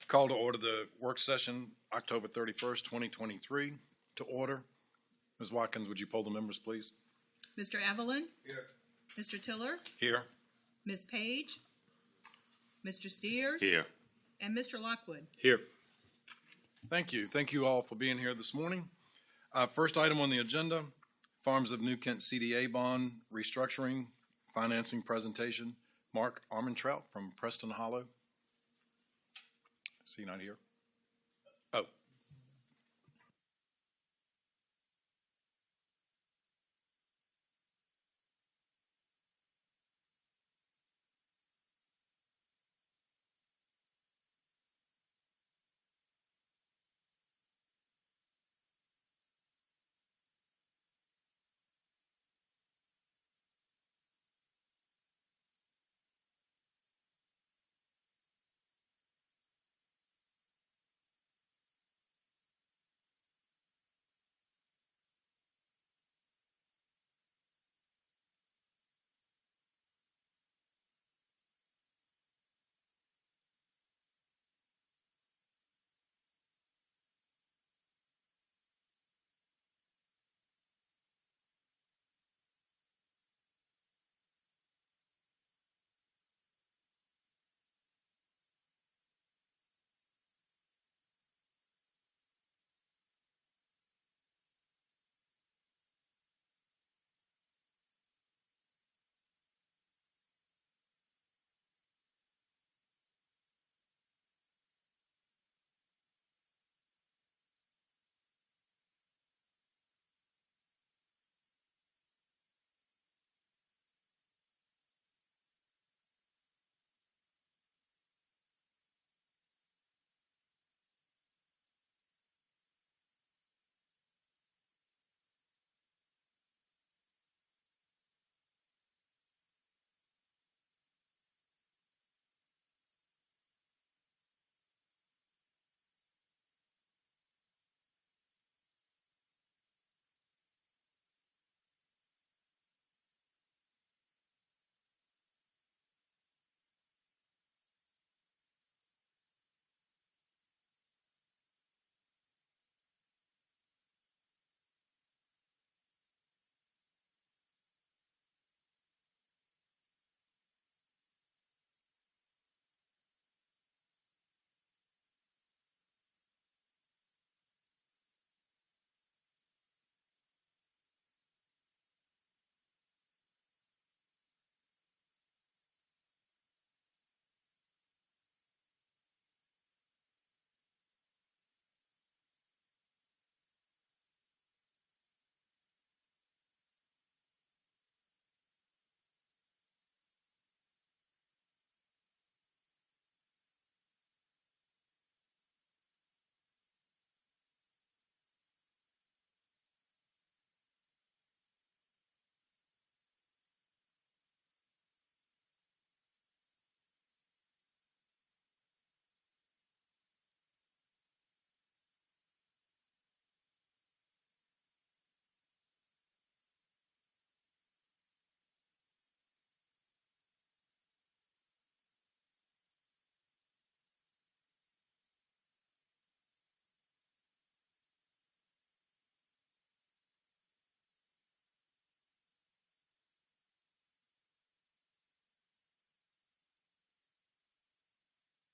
Call to order the work session, October 31st, 2023, to order. Ms. Watkins, would you poll the members, please? Mr. Evelyn? Here. Mr. Tiller? Here. Ms. Page? Mr. Steers? Here. And Mr. Lockwood? Here. Thank you. Thank you all for being here this morning. First item on the agenda, Farms of New Kent CDA bond restructuring financing presentation. Mark Armentrout from Preston Hollow. Is he not here? Oh.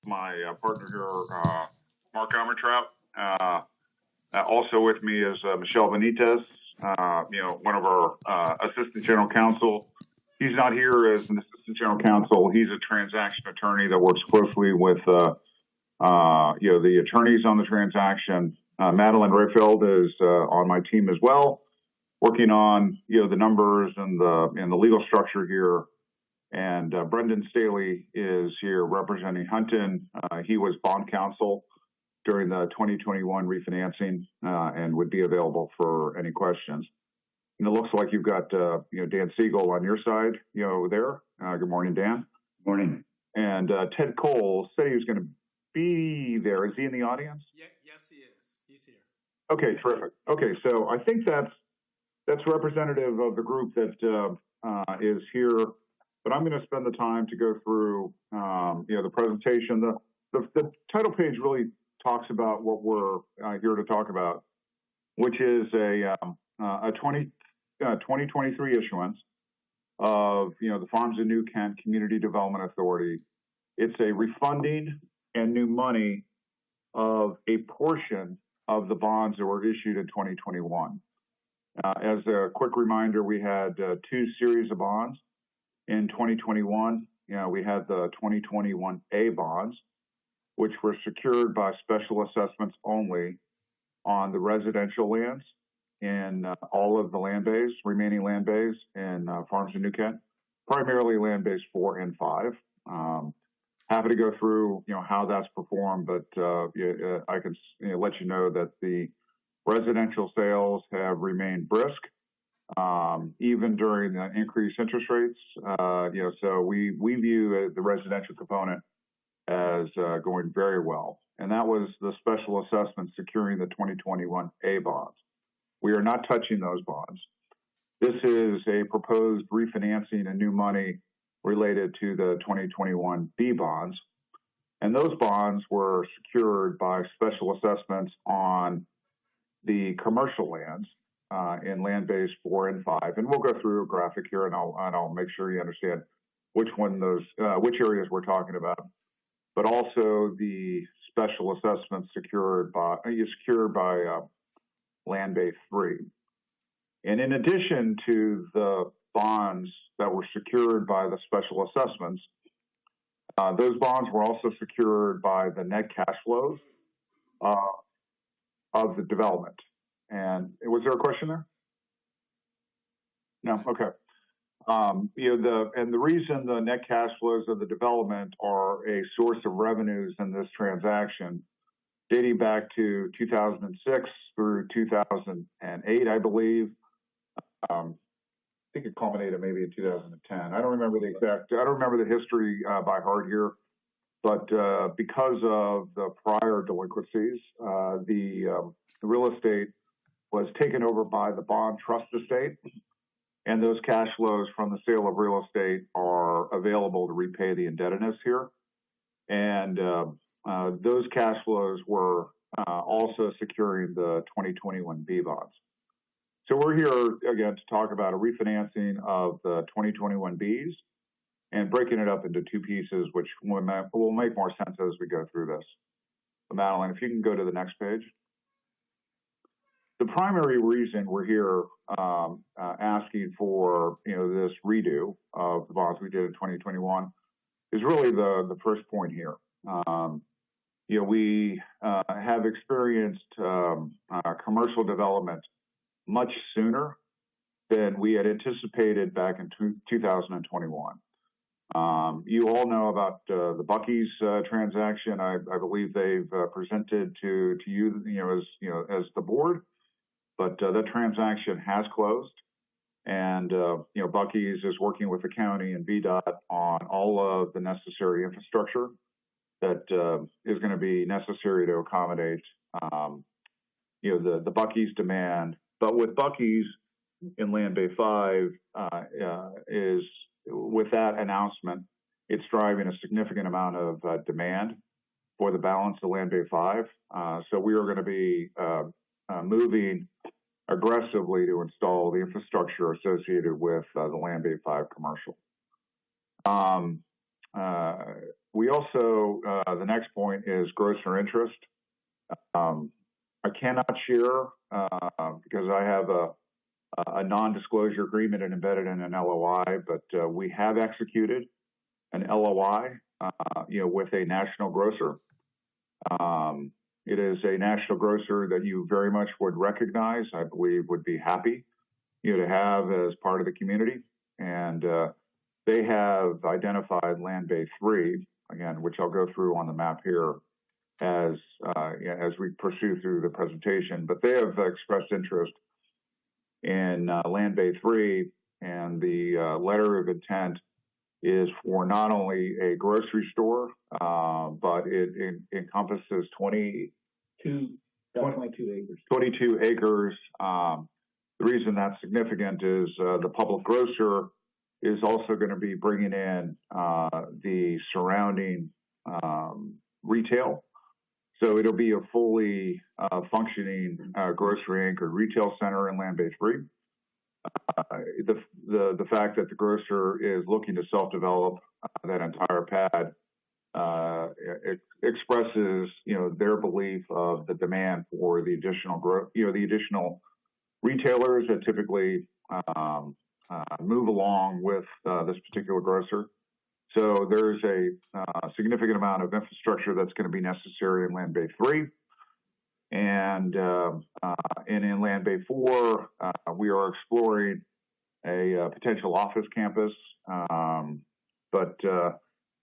My partner here, Mark Armentrout. Also with me is Michelle Benitez, one of our assistant general counsel. He's not here as an assistant general counsel. He's a transaction attorney that works closely with, the attorneys on the transaction. Madeline Rayfeld is on my team as well, working on, the numbers and the legal structure here. And Brendan Staley is here representing Hunton. He was bond counsel during the 2021 refinancing and would be available for any questions. And it looks like you've got, Dan Siegel on your side, there. Good morning, Dan. Morning. And Ted Cole said he was going to be there. Is he in the audience? Yeah, yes, he is. He's here. Okay, terrific. Okay, so I think that's representative of the group that is here. But I'm going to spend the time to go through, the presentation. the title page really talks about what we're here to talk about, which is a 2023 issuance of, the Farms of New Kent Community Development Authority. It's a refunding and new money of a portion of the bonds that were issued in 2021. As a quick reminder, we had two series of bonds. In 2021, we had the 2021A bonds, which were secured by special assessments only on the residential lands in all of the remaining land bays in Farms of New Kent, primarily land bays 4 and 5. Happy to go through, how that's performed, but I can let you know that the residential sales have remained brisk, even during the increased interest rates. So we view the residential component as going very well. And that was the special assessment securing the 2021A bonds. We are not touching those bonds. This is a proposed refinancing and new money related to the 2021B bonds. And those bonds were secured by special assessments on the commercial lands in land base 4 and 5. And we'll go through a graphic here, and I'll make sure you understand which areas we're talking about. But also the special assessments secured by land base 3. And in addition to the bonds that were secured by the special assessments, those bonds were also secured by the net cash flows of the development. And was there a question there? No. Okay. The reason the net cash flows of the development are a source of revenues in this transaction, dating back to 2006 through 2008, I believe. I think it culminated maybe in 2010. I don't remember the history by heart here, but because of the prior delinquencies, the real estate was taken over by the bond trust estate, and those cash flows from the sale of real estate are available to repay the indebtedness here. And those cash flows were also securing the 2021B bonds. So we're here again to talk about a refinancing of the 2021Bs and breaking it up into two pieces, which will make more sense as we go through this. So Madeline, if you can go to the next page. The primary reason we're here asking for this redo of the bonds we did in 2021 is really the first point here. We have experienced commercial development much sooner than we had anticipated back in 2021. You all know about the Buc-ee's transaction. I believe they've presented to you, as the board. But that transaction has closed, and Buc-ee's is working with the county and VDOT on all of the necessary infrastructure that is going to be necessary to accommodate the Buc-ee's demand. But with Buc-ee's in Land Bay 5 is with that announcement, it's driving a significant amount of demand for the balance of Land Bay 5. So we are going to be moving aggressively to install the infrastructure associated with the Land Bay 5 commercial. We also, the next point is grocer interest. I cannot share because I have a non-disclosure agreement and embedded in an LOI, but we have executed an LOI, with a national grocer. It is a national grocer that you very much would recognize, I believe would be happy, to have as part of the community. And they have identified Land Bay 3, again, which I'll go through on the map here as we pursue through the presentation. But they have expressed interest in Land Bay 3, and the letter of intent is for not only a grocery store, but it encompasses 22 acres. 22 acres. The reason that's significant is the public grocer is also going to be bringing in the surrounding retail. So it'll be a fully functioning grocery anchored retail center in Land Bay 3. The fact that the grocer is looking to self-develop that entire pad it expresses, their belief of the demand for the additional growth, the additional retailers that typically move along with this particular grocer. So there's a significant amount of infrastructure that's going to be necessary in Land Bay 3. And in Land Bay 4, we are exploring a potential office campus. But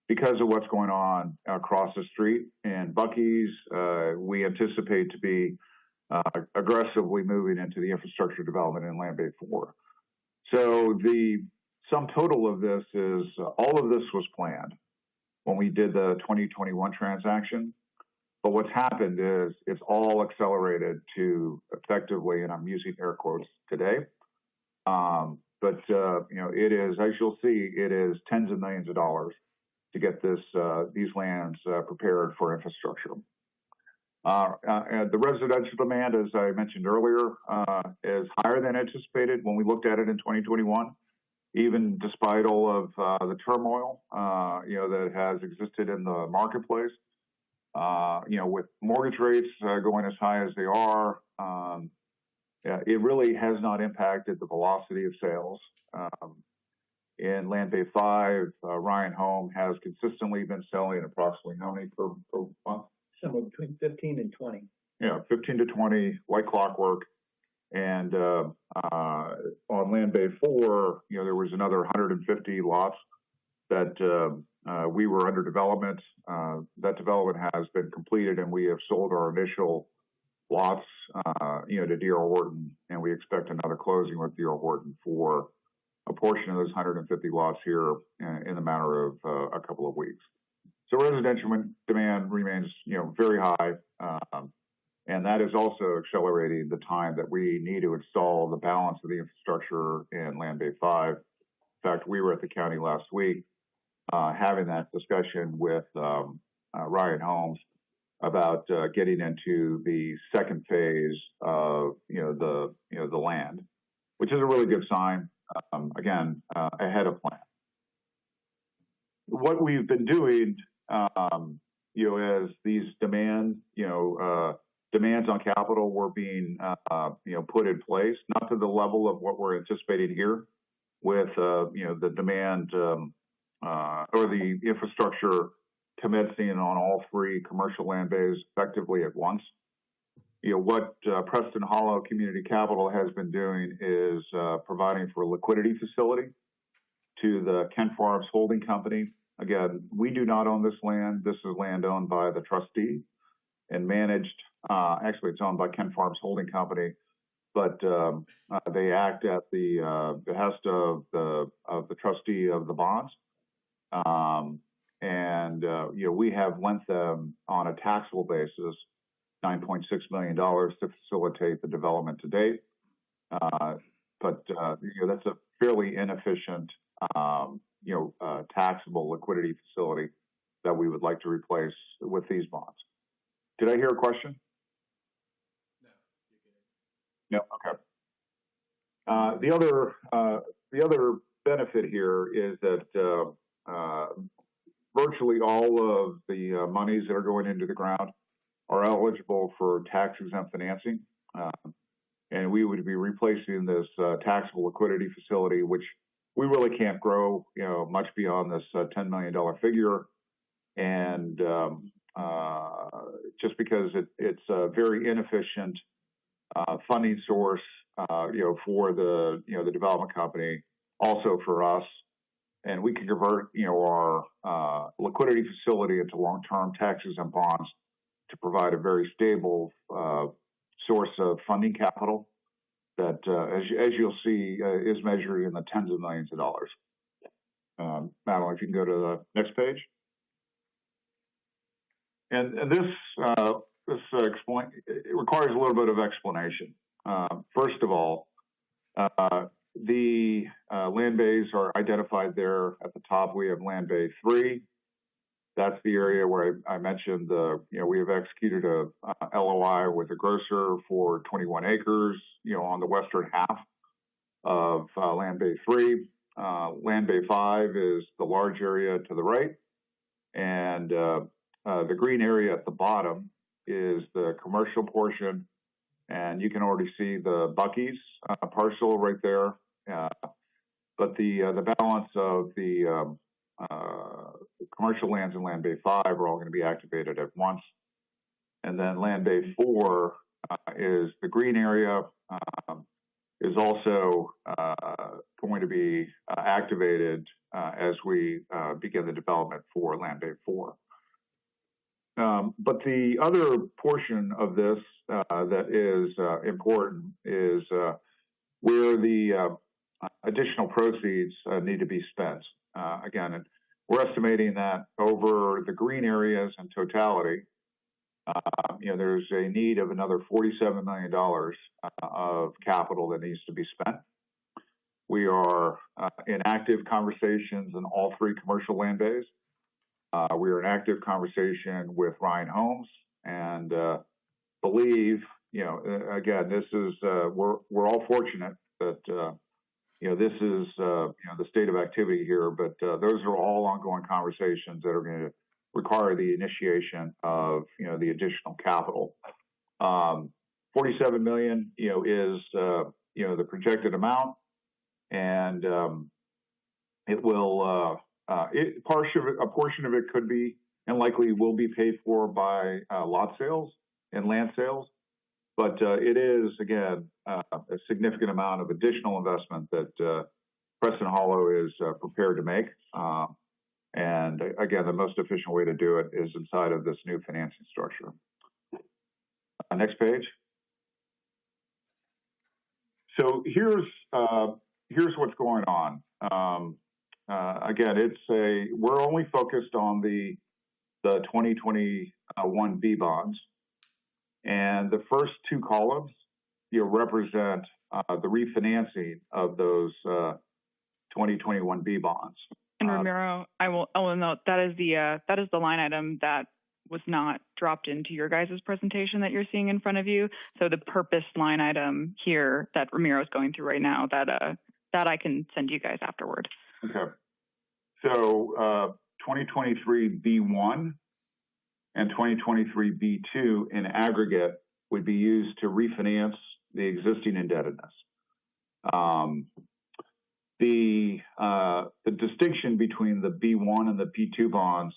because of what's going on across the street in Buc-ee's, we anticipate to be aggressively moving into the infrastructure development in Land Bay 4. So the sum total of this is all of this was planned when we did the 2021 transaction. But what's happened is it's all accelerated to effectively, and I'm using air quotes today. It is, as you'll see, it is tens of millions of dollars to get these lands prepared for infrastructure. The residential demand, as I mentioned earlier, is higher than anticipated when we looked at it in 2021, even despite all of the turmoil, that has existed in the marketplace. With mortgage rates going as high as they are, it really has not impacted the velocity of sales. In Land Bay 5, Ryan Home has consistently been selling approximately how many per month? Somewhere between 15 and 20. 15 to 20, like clockwork. And on Land Bay 4, there was another 150 lots that we were under development. That development has been completed, and we have sold our initial lots, to D.R. Horton, and we expect another closing with D.R. Horton for a portion of those 150 lots here in the matter of a couple of weeks. So residential demand remains, very high, and that is also accelerating the time that we need to install the balance of the infrastructure in Land Bay 5. In fact, we were at the county last week having that discussion with Ryan Homes about getting into the second phase of the land, which is a really good sign. Again, ahead of plan. What we've been doing, as these demands on capital were being, put in place, not to the level of what we're anticipating here with, the demand or the infrastructure commencing on all three commercial land bays effectively at once. What Preston Hollow Community Capital has been doing is providing for a liquidity facility to the Kent Farms Holding Company. Again, we do not own this land. This is land owned by the trustee and managed. Actually, it's owned by Kent Farms Holding Company, but they act at the behest of the trustee of the bonds. We have lent them on a taxable basis $9.6 million to facilitate the development to date. That's a fairly inefficient, taxable liquidity facility that we would like to replace with these bonds. Did I hear a question? No, you're good. No, okay. The other benefit here is that virtually all of the monies that are going into the ground are eligible for tax-exempt financing. And we would be replacing this taxable liquidity facility, which we really can't grow, much beyond this $10 million figure. And just because it's a very inefficient funding source, for the development company, also for us. And we can convert, our liquidity facility into long-term tax-exempt bonds to provide a very stable source of funding capital that, as you'll see, is measured in the tens of millions of dollars. Madeline, if you can go to the next page. And this it requires a little bit of explanation. First of all, the land bays are identified there at the top. We have Land Bay 3, That's the area where I mentioned we have executed a LOI with a grocer for 21 acres, on the western half of Land Bay 3. Land Bay 5 is the large area to the right, and the green area at the bottom is the commercial portion, and you can already see the Buc-ee's parcel right there. But the balance of the commercial lands in Land Bay 5 are all going to be activated at once. And then Land Bay 4 is the green area, is also going to be activated as we begin the development for Land Bay 4. But the other portion of this that is important is where the additional proceeds need to be spent. Again, we're estimating that over the green areas in totality, there's a need of another $47 million of capital that needs to be spent. We are in active conversations in all three commercial land bays. We are in active conversation with Ryan Homes, and believe, again, this is we're all fortunate that this is the state of activity here, but those are all ongoing conversations that are going to require the initiation of the additional capital. 47 million is the projected amount, and it will a portion of it could be and likely will be paid for by lot sales and land sales, but it is again a significant amount of additional investment that Preston Hollow is prepared to make. And again, the most efficient way to do it is inside of this new financing structure. Next page. So here's what's going on. Again, we're only focused on the 2021 B bonds, and the first two columns represent the refinancing of those 2021 B bonds. And Ramiro, I will note that is the line item that was not dropped into your guys' presentation that you're seeing in front of you. So the purpose line item here that Ramiro is going through right now, that I can send you guys afterward. Okay. So 2023 B1 and 2023 B2 in aggregate would be used to refinance the existing indebtedness. The distinction between the B1 and the B2 bonds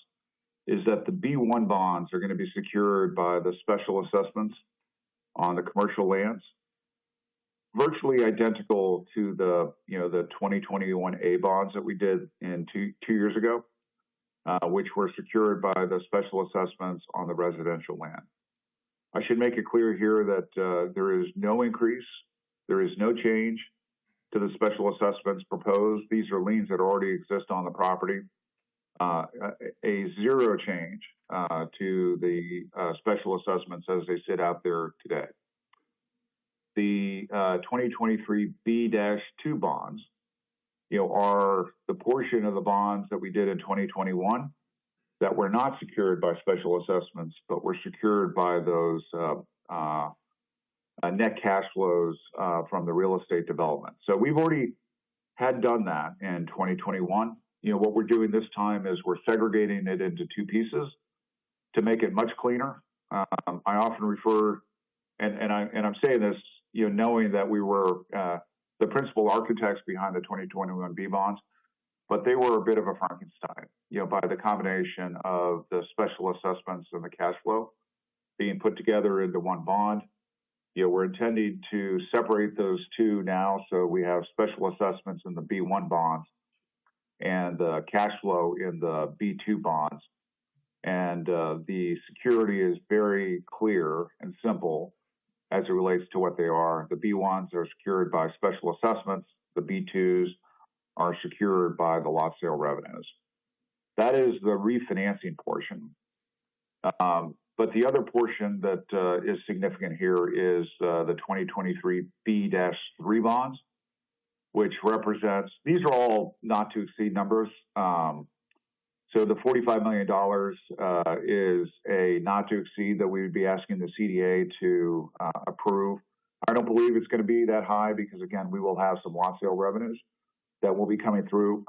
is that the B1 bonds are going to be secured by the special assessments on the commercial lands, virtually identical to the 2021 A bonds that we did in two years ago, which were secured by the special assessments on the residential land. I should make it clear here that there is no increase, there is no change to the special assessments proposed. These are liens that already exist on the property. A zero change to the special assessments as they sit out there today. The 2023 B-2 bonds, are the portion of the bonds that we did in 2021 that were not secured by special assessments, but were secured by those net cash flows from the real estate development. So we've already had done that in 2021. What we're doing this time is we're segregating it into two pieces to make it much cleaner. I often refer, and I'm saying this, knowing that we were the principal architects behind the 2021 B bonds, but they were a bit of a Frankenstein, by the combination of the special assessments and the cash flow being put together into one bond. We're intending to separate those two now, so we have special assessments in the B1 bonds and the cash flow in the B2 bonds. And the security is very clear and simple as it relates to what they are. The B1s are secured by special assessments. The B2s are secured by the lot sale revenues. That is the refinancing portion. But the other portion that is significant here is the 2023 B-3 bonds, which represents, these are all not to exceed numbers. So the $45 million is a not to exceed that we would be asking the CDA to approve. I don't believe it's going to be that high because, again, we will have some lot sale revenues that will be coming through.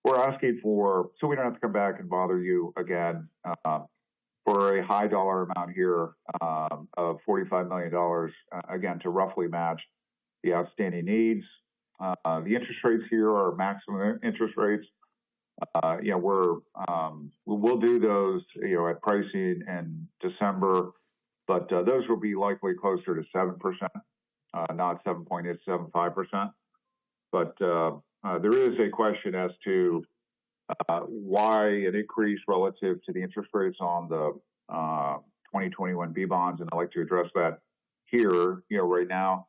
We're asking for, so we don't have to come back and bother you again, for a high dollar amount here of $45 million, again, to roughly match the outstanding needs. The interest rates here are maximum interest rates. We'll do those, at pricing in December, but those will be likely closer to 7%, not 7.875%. But there is a question as to why an increase relative to the interest rates on the 2021 B bonds, and I'd like to address that here, right now.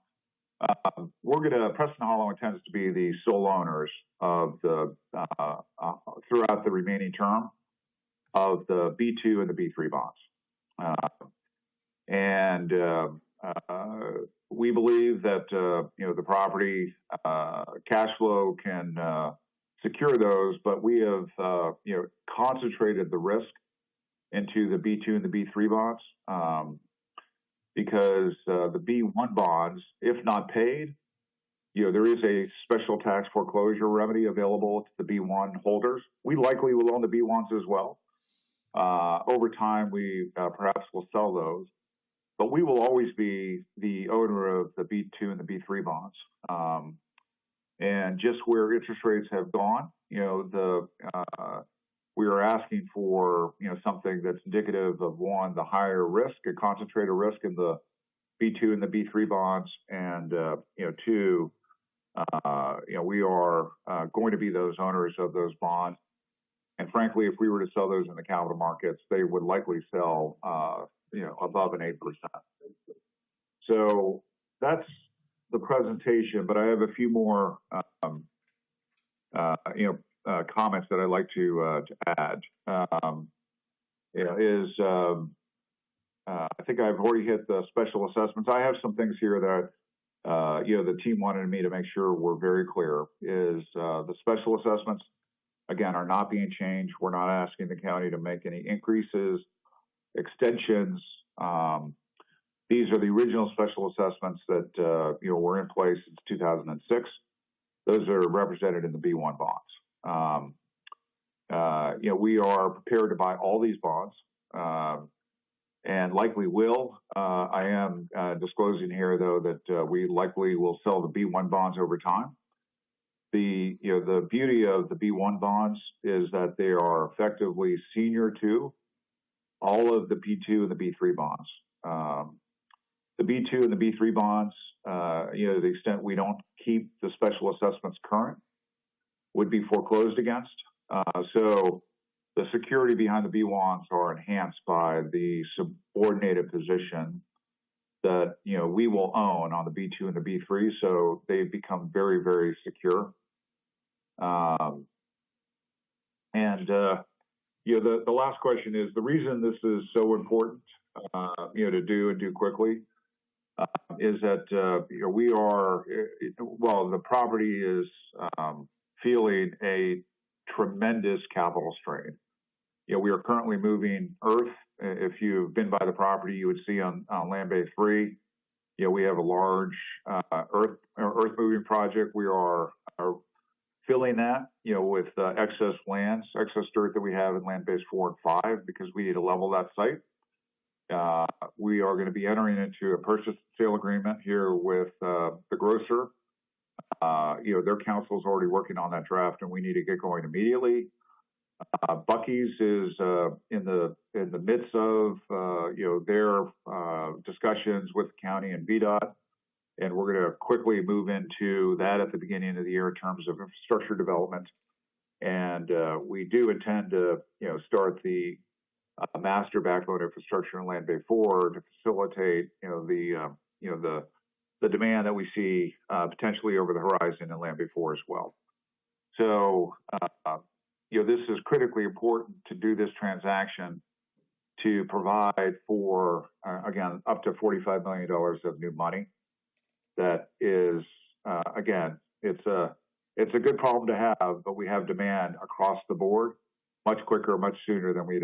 Preston Hollow intends to be the sole owners of the, throughout the remaining term of the B2 and the B3 bonds. We believe that, the property cash flow can secure those, but we have, concentrated the risk into the B2 and the B3 bonds. Because the B1 bonds, if not paid, there is a special tax foreclosure remedy available to the B1 holders. We likely will own the B1s as well. Over time, we perhaps will sell those, but we will always be the owner of the B2 and the B3 bonds. And just where interest rates have gone, we are asking for, something that's indicative of, one, the higher risk, a concentrated risk in the B2 and the B3 bonds, and, two, we are going to be those owners of those bonds. And frankly, if we were to sell those in the capital markets, they would likely sell, above an 8%. So that's the presentation, but I have a few more, comments that I'd like to add. I think I've already hit the special assessments. I have some things here that, the team wanted me to make sure were very clear. The special assessments, again, are not being changed. We're not asking the county to make any increases, extensions. These are the original special assessments that, were in place since 2006. Those are represented in the B1 bonds. We are prepared to buy all these bonds, and likely will. I am disclosing here, though, that we likely will sell the B1 bonds over time. The beauty of the B1 bonds is that they are effectively senior to all of the B2 and the B3 bonds. The B2 and the B3 bonds, to the extent we don't keep the special assessments current, would be foreclosed against. So the security behind the B1s are enhanced by the subordinated position that, we will own on the B2 and the B3. So they become very, very secure. The last question is the reason this is so important, to do and do quickly, is that, we are, the property is feeling a tremendous capital strain. We are currently moving earth. If you've been by the property, you would see on Land Bay 3, we have a large earth moving project. We are filling that, with excess dirt that we have in Land Bays 4 and 5 because we need to level that site. We are going to be entering into a purchase sale agreement here with the grocer. Their council is already working on that draft, and we need to get going immediately. Buc-ee's is in the midst of their discussions with the county and VDOT, and we're going to quickly move into that at the beginning of the year in terms of infrastructure development. And we do intend to start the master backbone infrastructure in Land Bay 4 to facilitate the demand that we see potentially over the horizon in Land Bay 4 as well. So this is critically important to do this transaction to provide for again up to $45 million of new money. That is again, it's a good problem to have, but we have demand across the board. much quicker, much sooner than we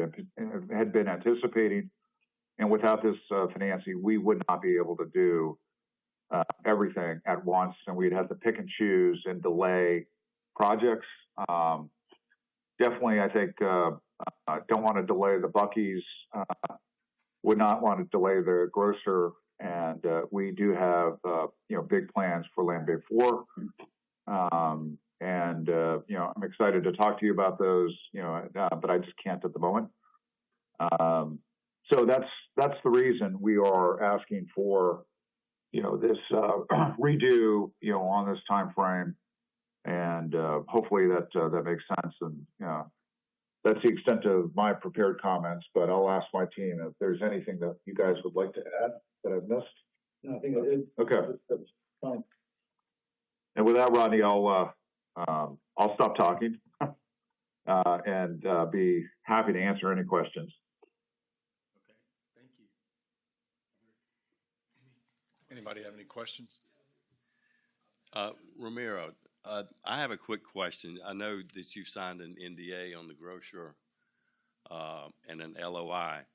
had been anticipating. And without this financing, we would not be able to do everything at once, and we'd have to pick and choose and delay projects. Definitely, I think, don't want to delay the Buc-ee's, would not want to delay the grocer, and we do have, big plans for Land Bay 4. I'm excited to talk to you about those, but I just can't at the moment. So that's the reason we are asking for, this redo, on this time frame, and hopefully that makes sense. And that's the extent of my prepared comments. But I'll ask my team if there's anything that you guys would like to add that I've missed. No, I think it is. Okay. That's fine. And with that, Rodney, I'll stop talking and be happy to answer any questions. Okay, thank you. Anybody have any questions? Ramiro, I have a quick question. I know that you've signed an NDA on the grocer and an LOI,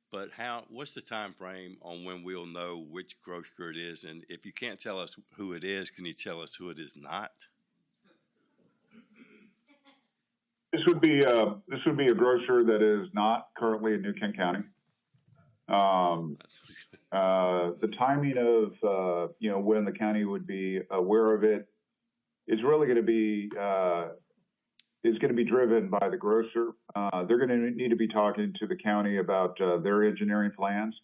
but what's the time frame on when we'll know which grocer it is? And if you can't tell us who it is, can you tell us who it is not? This would be a grocer that is not currently in New Kent County. The timing of when the county would be aware of it is really going to be driven by the grocer. They're going to need to be talking to the county about their engineering plans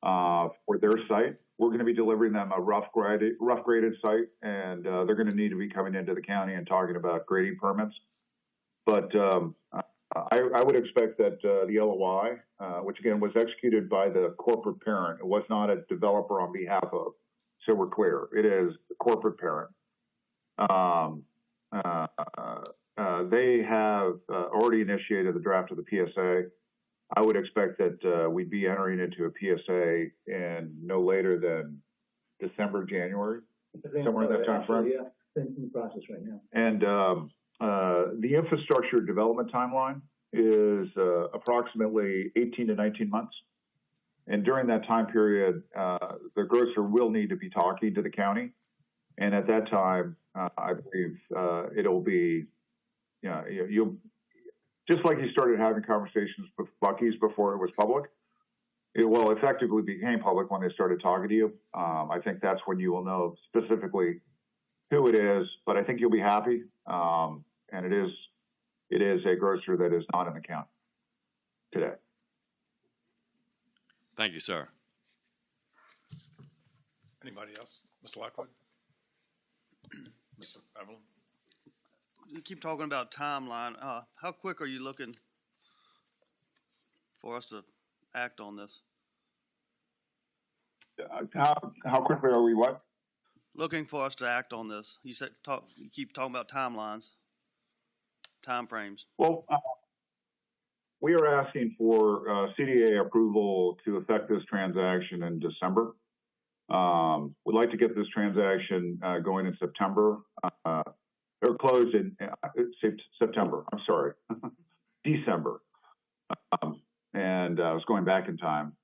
for their site. We're going to be delivering them a rough graded site, and they're going to need to be coming into the county and talking about grading permits. But I would expect that the LOI, which again was executed by the corporate parent, it was not a developer on behalf of, so we're clear, it is the corporate parent. They have already initiated the draft of the PSA. I would expect that we'd be entering into a PSA in no later than December, January, somewhere in that time frame. Yeah, it's in process right now. And the infrastructure development timeline is approximately 18 to 19 months. And during that time period, the grocer will need to be talking to the county. And at that time, I believe it'll be, you'll, just like you started having conversations with Buc-ee's before it was public, it will effectively became public when they started talking to you. I think that's when you will know specifically who it is, but I think you'll be happy. And it is a grocer that is not in the county today. Thank you, sir. Anybody else? Mr. Lockwood? Mr. Evelyn? You keep talking about timeline. How quick are you looking for us to act on this? How quickly are we what? Looking for us to act on this. You keep talking about timelines, time frames. Well, we are asking for CDA approval to effect this transaction in December. We'd like to get this transaction going in September, or closed in September. I'm sorry, December. And I was going back in time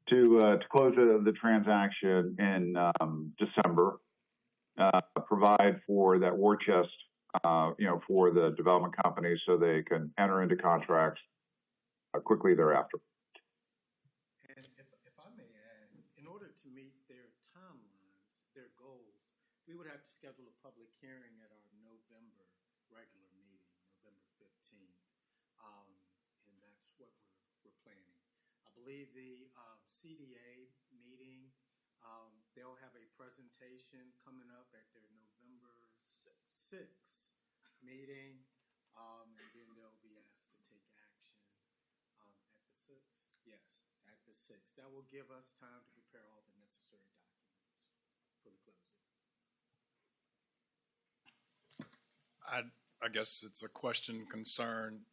to close the transaction in December. Provide for that war chest, for the development company, so they can enter into contracts quickly thereafter. And if I may add, in order to meet their timelines, their goals, we would have to schedule a public hearing at our November regular meeting, November 15th. And that's what we're planning. I believe the CDA meeting, they'll have a presentation coming up at their November 6th meeting, and then they'll be asked to take action at the 6th. Yes, at the 6th. That will give us time to prepare all the necessary documents for the closing. I guess it's a question, concern,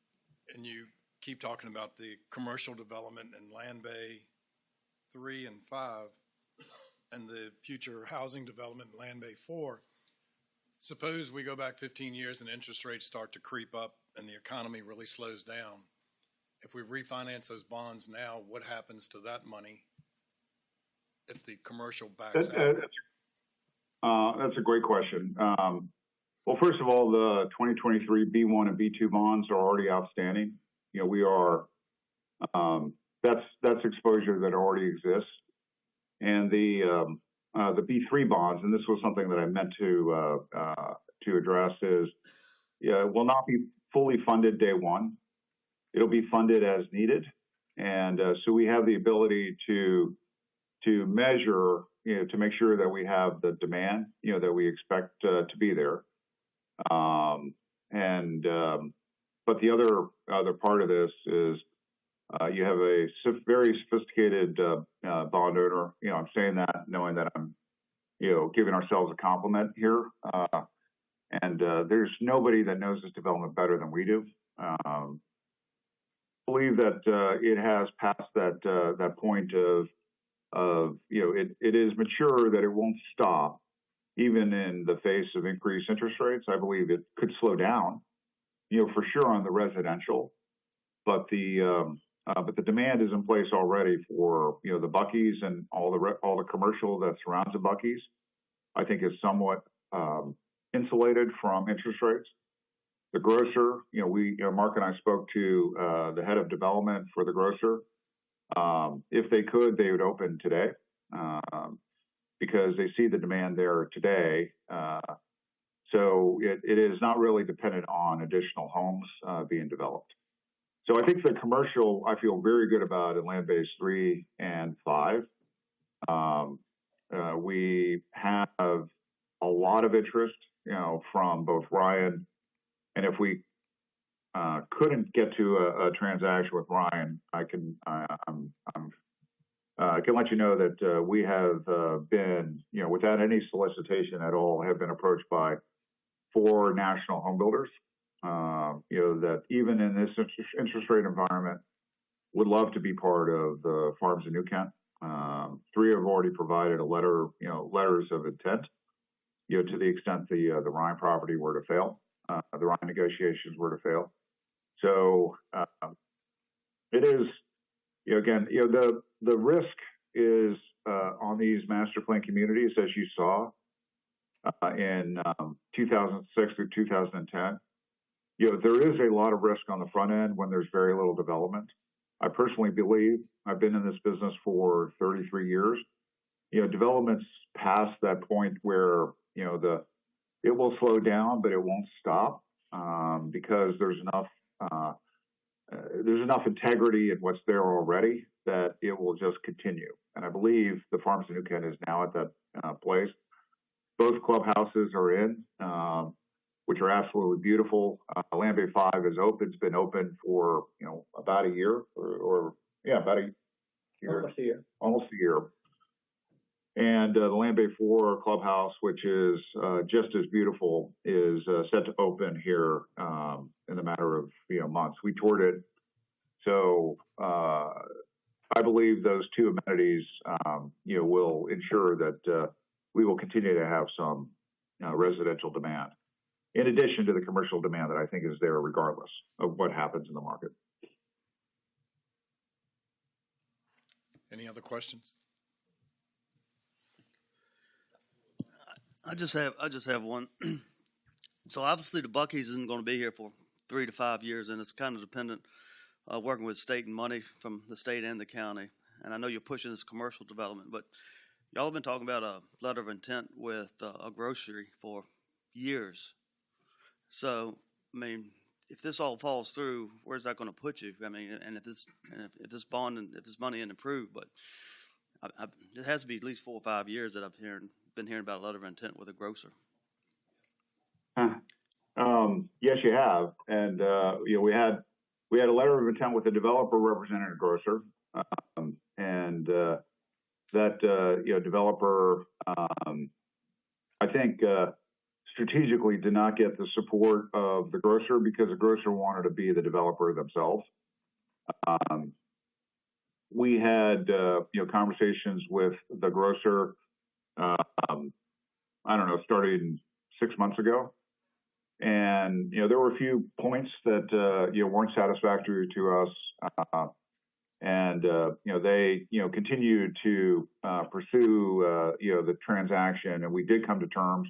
and you keep talking about the commercial development in Land Bay 3 and 5 and the future housing development in Land Bay 4. Suppose we go back 15 years and interest rates start to creep up and the economy really slows down, if we refinance those bonds now, what happens to that money if the commercial backs out? That's a great question. Well, first of all, the 2023 B1 and B2 bonds are already outstanding. You know, we are, that's exposure that already exists. And the B3 bonds, and this was something that I meant to address, is it will not be fully funded day one. It'll be funded as needed. And so we have the ability to measure, you know, to make sure that we have the demand, you know, that we expect to be there. But the other part of this is you have a very sophisticated bond owner. You know, I'm saying that knowing that I'm, you know, giving ourselves a compliment here. There's nobody that knows this development better than we do. Believe that it has passed that point of you know, it is mature, that it won't stop even in the face of increased interest rates. I believe it could slow down, you know, for sure on the residential, but the demand is in place already for, you know, the Buc-ee's and all the commercial that surrounds the Buc-ee's. I think is somewhat insulated from interest rates. The grocer, you know, Mark and I spoke to the head of development for the grocer. If they could, they would open today because they see the demand there today. So it is not really dependent on additional homes being developed. So I think the commercial, I feel very good about in Land Base 3 and 5. We have a lot of interest, you know, from both Ryan, and if we couldn't get to a transaction with Ryan, I can let you know that we have been, you know, without any solicitation at all, have been approached by 4 national home builders, you know, that even in this interest rate environment would love to be part of the Farms in New Kent. 3 have already provided letters of intent, you know, to the extent the Ryan property were to fail, the Ryan negotiations were to fail. So it is, you know, again, you know, the risk is on these master plan communities, as you saw in 2006 through 2010. You know, there is a lot of risk on the front end when there's very little development. I personally believe, I've been in this business for 33 years, you know, development's past that point where, you know, it will slow down, but it won't stop because there's enough integrity in what's there already that it will just continue. And I believe the Farms in New Kent is now at that place. Both clubhouses are in, which are absolutely beautiful. Land Bay 5 is open. It's been open for, you know, about a year about a year. Almost a year. And the Land Bay 4 clubhouse, which is just as beautiful, is set to open here in a matter of, you know, months. We toured it. So I believe those 2 amenities, you know, will ensure that we will continue to have some residential demand, in addition to the commercial demand that I think is there regardless of what happens in the market. Any other questions? I just have one. So obviously the Buc-ee's isn't going to be here for 3 to 5 years, and it's kind of dependent working with state and money from the state and the county. And I know you're pushing this commercial development, but y'all have been talking about a letter of intent with a grocery for years. So, I mean, if this all falls through, where's that going to put you? I mean, and if this bond and if this money isn't approved, but it has to be at least 4 or 5 years that I've been hearing about a letter of intent with a grocer. Yes, you have, and you know, we had a letter of intent with the developer representing a grocer, and that you know, developer, I think strategically did not get the support of the grocer because the grocer wanted to be the developer themselves. We had you know, conversations with the grocer. I don't know, starting 6 months ago. And, there were a few points that, weren't satisfactory to us. They, continued to pursue, the transaction, and we did come to terms.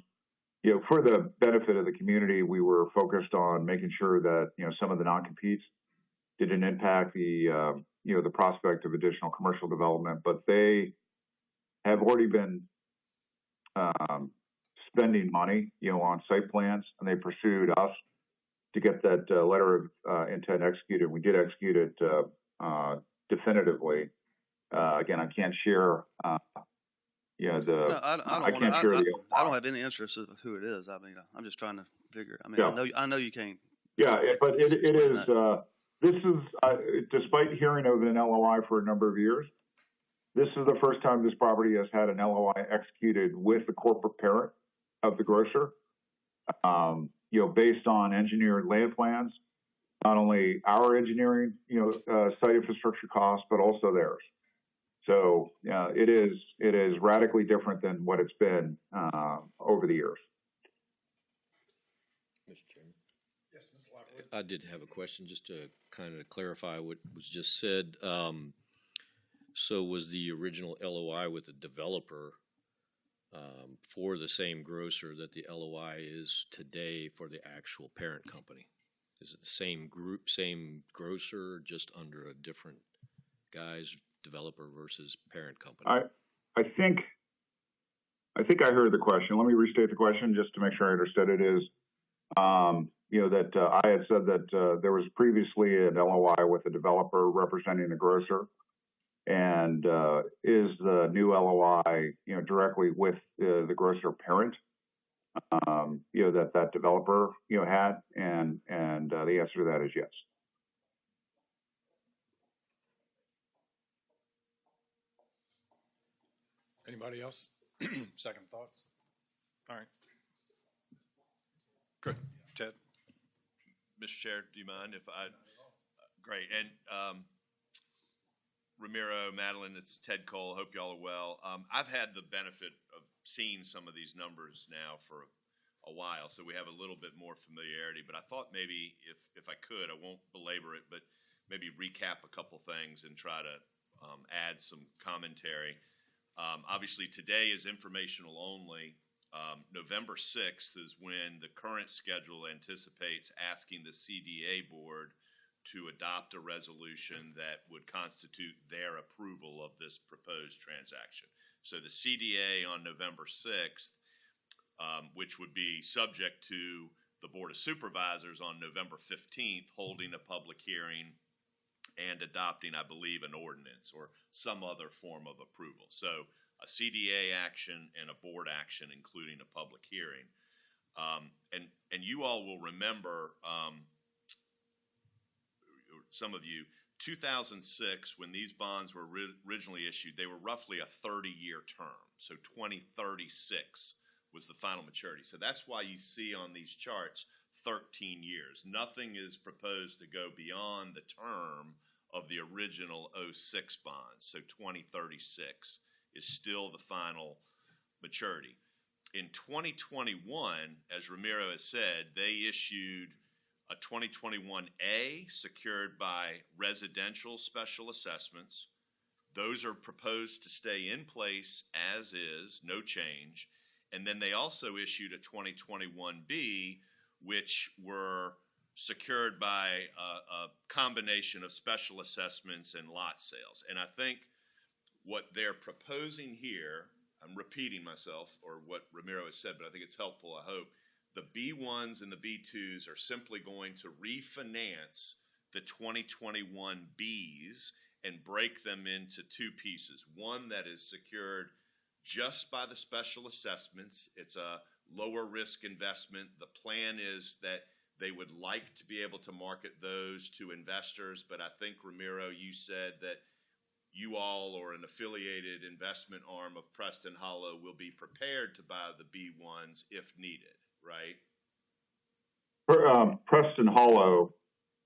For the benefit of the community, we were focused on making sure that, some of the non-competes didn't impact the, the prospect of additional commercial development, but they have already been spending money, on site plans, and they pursued us to get that letter of intent executed. We did execute it definitively. Again, I can't share, No, I don't can't share the. I don't have any interest of who it is. I mean, I'm just trying to figure. I mean, Yeah. I know you can't. Yeah, but it is. This is despite hearing of an LOI for a number of years. This is the first time this property has had an LOI executed with the corporate parent of the grocer. Based on engineered land plans, not only our engineering, site infrastructure costs, but also theirs. So it is radically different than what it's been over the years. Mr. Chairman. Yes, Mr. Lockwood. I did have a question just to kind of clarify what was just said. So was the original LOI with the developer for the same grocer that the LOI is today for the actual parent company? Is it the same group, same grocer, just under a different guy's developer versus parent company? I think I heard the question. Let me restate the question just to make sure I understood it. Is that I had said that there was previously an LOI with a developer representing the grocer, and is the new LOI directly with the grocer parent that developer had, and the answer to that is yes. Anybody else? Second thoughts? All right. Good. Ted? Mr. Chair, do you mind if I? Great. And Ramiro, Madeline, it's Ted Cole. Hope y'all are well. I've had the benefit of seeing some of these numbers now for a while, so we have a little bit more familiarity. But I thought maybe if I could, I won't belabor it, but maybe recap a couple things and try to add some commentary. Obviously, today is informational only. November 6th is when the current schedule anticipates asking the CDA board to adopt a resolution that would constitute their approval of this proposed transaction. So the CDA on November 6th, which would be subject to the Board of Supervisors on November 15th, holding a public hearing and adopting, I believe, an ordinance or some other form of approval. So a CDA action and a board action, including a public hearing. And you all will remember, some of you, 2006, when these bonds were originally issued, they were roughly a 30-year term. So 2036 was the final maturity. So that's why you see on these charts 13 years. Nothing is proposed to go beyond the term of the original 06 bonds. So 2036 is still the final maturity. In 2021, as Ramiro has said, they issued a 2021A secured by residential special assessments. Those are proposed to stay in place as is, no change. And then they also issued a 2021B, which were secured by a combination of special assessments and lot sales. And I think what they're proposing here, I'm repeating myself or what Ramiro has said, but I think it's helpful, I hope. The B1s and the B2s are simply going to refinance the 2021 Bs and break them into two pieces. One that is secured just by the special assessments. It's a lower risk investment. The plan is that they would like to be able to market those to investors, but I think, Ramiro, you said that you all or an affiliated investment arm of Preston Hollow will be prepared to buy the B1s if needed, right? Preston Hollow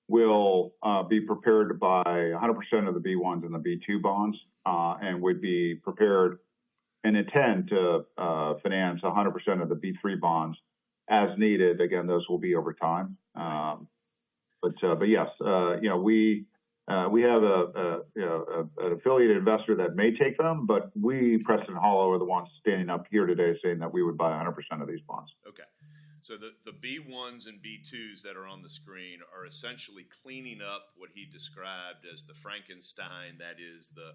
will be prepared to buy 100% of the B1s and the B2 bonds, and would be prepared and intend to finance 100% of the B3 bonds as needed. Again, those will be over time. But yes, we have an affiliated investor that may take them, but we, Preston Hollow, are the ones standing up here today saying that we would buy 100% of these bonds. Okay. So the B1s and B2s that are on the screen are essentially cleaning up what he described as the Frankenstein, that is the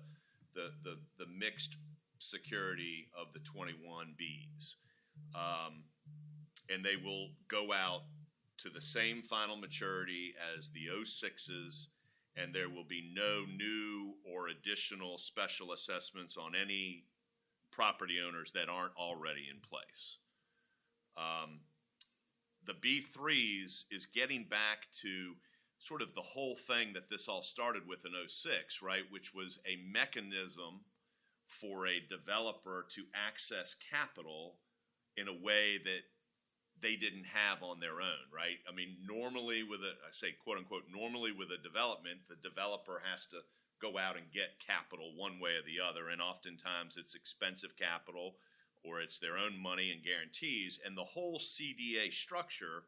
mixed security of the 21Bs. And they will go out to the same final maturity as the 06s, and there will be no new or additional special assessments on any property owners that aren't already in place. The B3s is getting back to sort of the whole thing that this all started with in 06, right? Which was a mechanism for a developer to access capital in a way that they didn't have on their own, right? I mean, normally I say quote unquote, normally with a development, the developer has to go out and get capital one way or the other. And oftentimes it's expensive capital, or it's their own money and guarantees. And the whole CDA structure,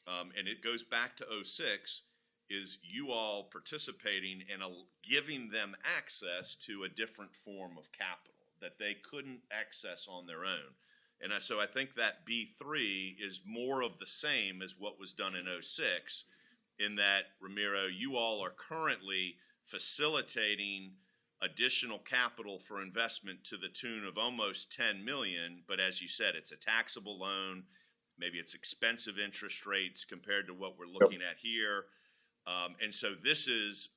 and it goes back to 06, is you all participating and giving them access to a different form of capital that they couldn't access on their own. And so I think that B3 is more of the same as what was done in 06, in that, Ramiro, you all are currently facilitating additional capital for investment to the tune of almost $10 million. But as you said, it's a taxable loan. Maybe it's expensive interest rates compared to what we're looking at here. And so this is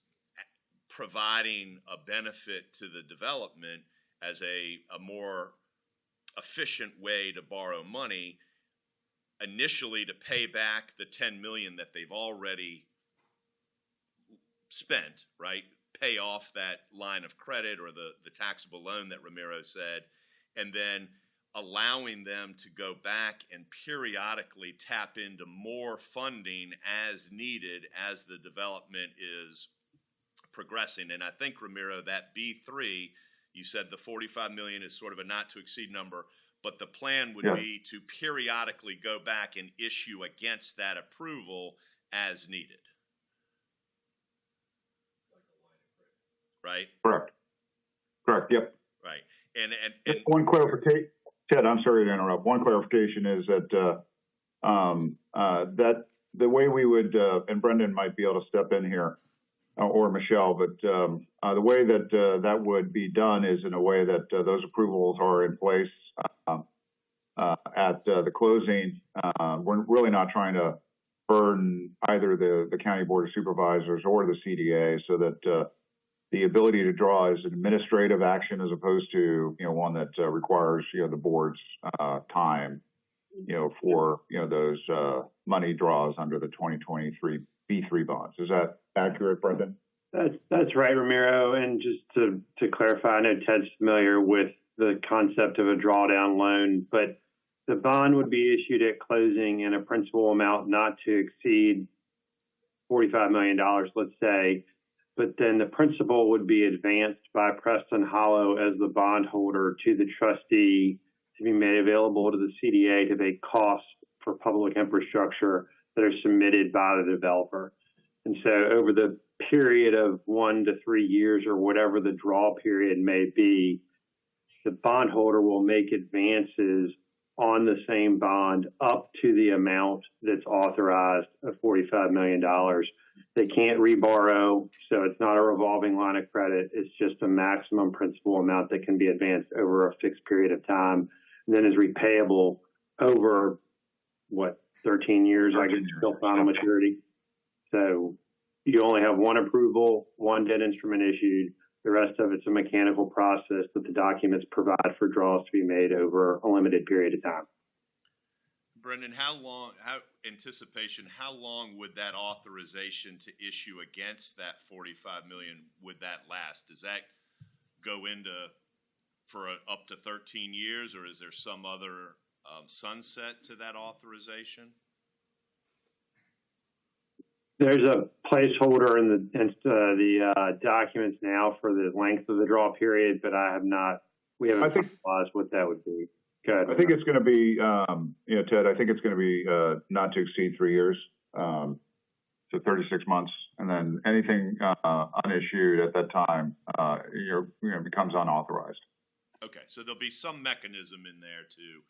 providing a benefit to the development as a more efficient way to borrow money, initially to pay back the $10 million that they've already spent, right? Pay off that line of credit or the taxable loan that Ramiro said, and then allowing them to go back and periodically tap into more funding as needed as the development is progressing. And I think, Ramiro, that B3, you said the $45 million is sort of a not to exceed number, but the plan would be to periodically go back and issue against that approval as needed. Right? Correct. Yep. Right. And just one clarification, Ted, I'm sorry to interrupt. One clarification is that that the way we would, and Brendan might be able to step in here, or Michelle, but the way that that would be done is in a way that those approvals are in place at the closing. We're really not trying to burden either the County Board of Supervisors or the CDA, so that the ability to draw is an administrative action as opposed to, one that requires, the board's time, for, those money draws under the 2023 B3 bonds. Is that accurate, Brendan? That's right, Ramiro. And just to clarify, I know Ted's familiar with the concept of a drawdown loan, but the bond would be issued at closing in a principal amount not to exceed $45 million, let's say. But then the principal would be advanced by Preston Hollow as the bondholder to the trustee to be made available to the CDA to pay costs for public infrastructure that are submitted by the developer. And so over the period of 1 to 3 years or whatever the draw period may be, the bondholder will make advances on the same bond up to the amount that's authorized of $45 million. They can't reborrow, so it's not a revolving line of credit. It's just a maximum principal amount that can be advanced over a fixed period of time, and then is repayable over, 13 years, I guess, till final maturity. So you only have one approval, one debt instrument issued. The rest of it's a mechanical process that the documents provide for draws to be made over a limited period of time. Brendan, how long would that authorization to issue against that $45 million, would that last? Does that go into for up to 13 years, or is there some other sunset to that authorization? There's a placeholder in the documents now for the length of the draw period, but we haven't finalized what that would be. Good. I think it's going to be, Ted, I think it's going to be not to exceed 3 years, so 36 months, and then anything unissued at that time, becomes unauthorized. Okay, so there'll be some mechanism in there to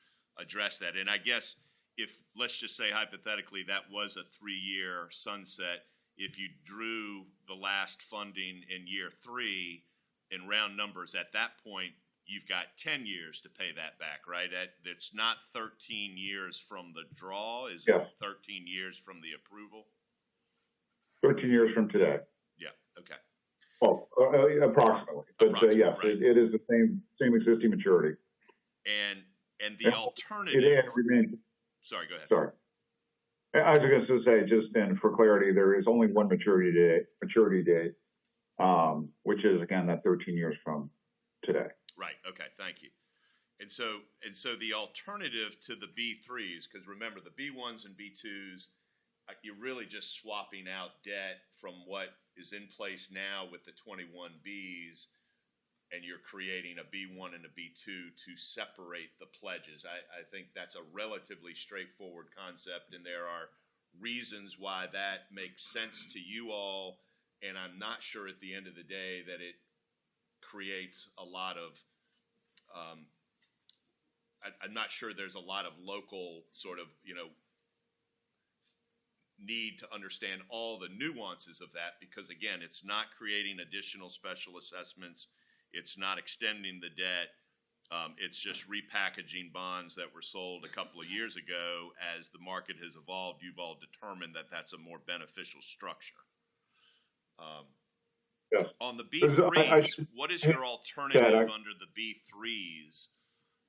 address that. And I guess if, let's just say hypothetically, that was a 3-year sunset, if you drew the last funding in year 3 in round numbers, at that point, you've got 10 years to pay that back, right? It's not 13 years from the draw, is Yes. it 13 years from the approval? 13 years from today. Yeah, okay. Well, approximately, but yes, right. it is the same existing maturity. And the alternative. It remains. Sorry, go ahead. Sorry. I was going to say, just then for clarity, there is only one maturity date, which is again that 13 years from today. Right. Okay. Thank you. And so the alternative to the B3s, because remember the B1s and B2s, you're really just swapping out debt from what is in place now with the 21Bs, and you're creating a B1 and a B2 to separate the pledges. I think that's a relatively straightforward concept, and there are reasons why that makes sense to you all, and I'm not sure at the end of the day that it creates a lot of I'm not sure there's a lot of local sort of, need to understand all the nuances of that, because again, it's not creating additional special assessments. It's not extending the debt. It's just repackaging bonds that were sold a couple of years ago. As the market has evolved, you've all determined that that's a more beneficial structure. Yes. On the B3s, what is your alternative under the B3s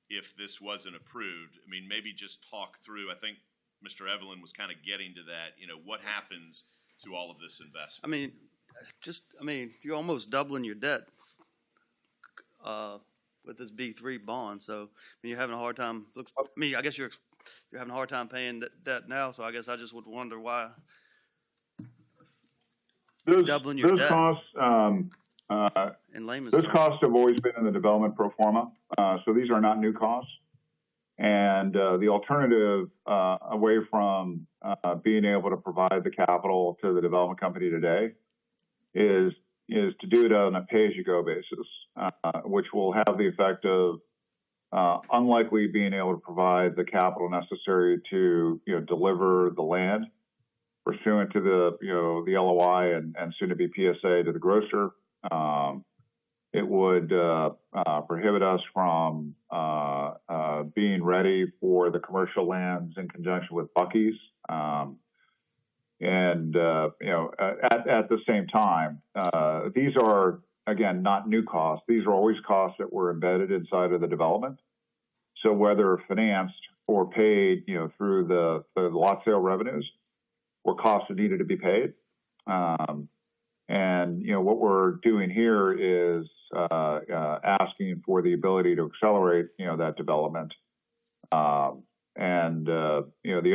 if this wasn't approved? I mean, maybe just talk through, I think Mr. Evelyn was kind of getting to that, what happens to all of this investment? You're almost doubling your debt with this B3 bond. So, you're having a hard time. I guess you're having a hard time paying that now. So I guess I just would wonder why doubling your debt. Costs, in layman's those terms. costs have always been in the development pro forma, so these are not new costs. And the alternative away from being able to provide the capital to the development company today is to do it on a pay-as-you-go basis, which will have the effect of unlikely being able to provide the capital necessary to deliver the land pursuant to the LOI and soon to be PSA to the grocer. It would prohibit us from being ready for the commercial lands in conjunction with Buc-ee's. At the same time, these are, again, not new costs. These are always costs that were embedded inside of the development. So whether financed or paid, through the lot sale revenues, were costs that needed to be paid. What we're doing here is asking for the ability to accelerate, that development. The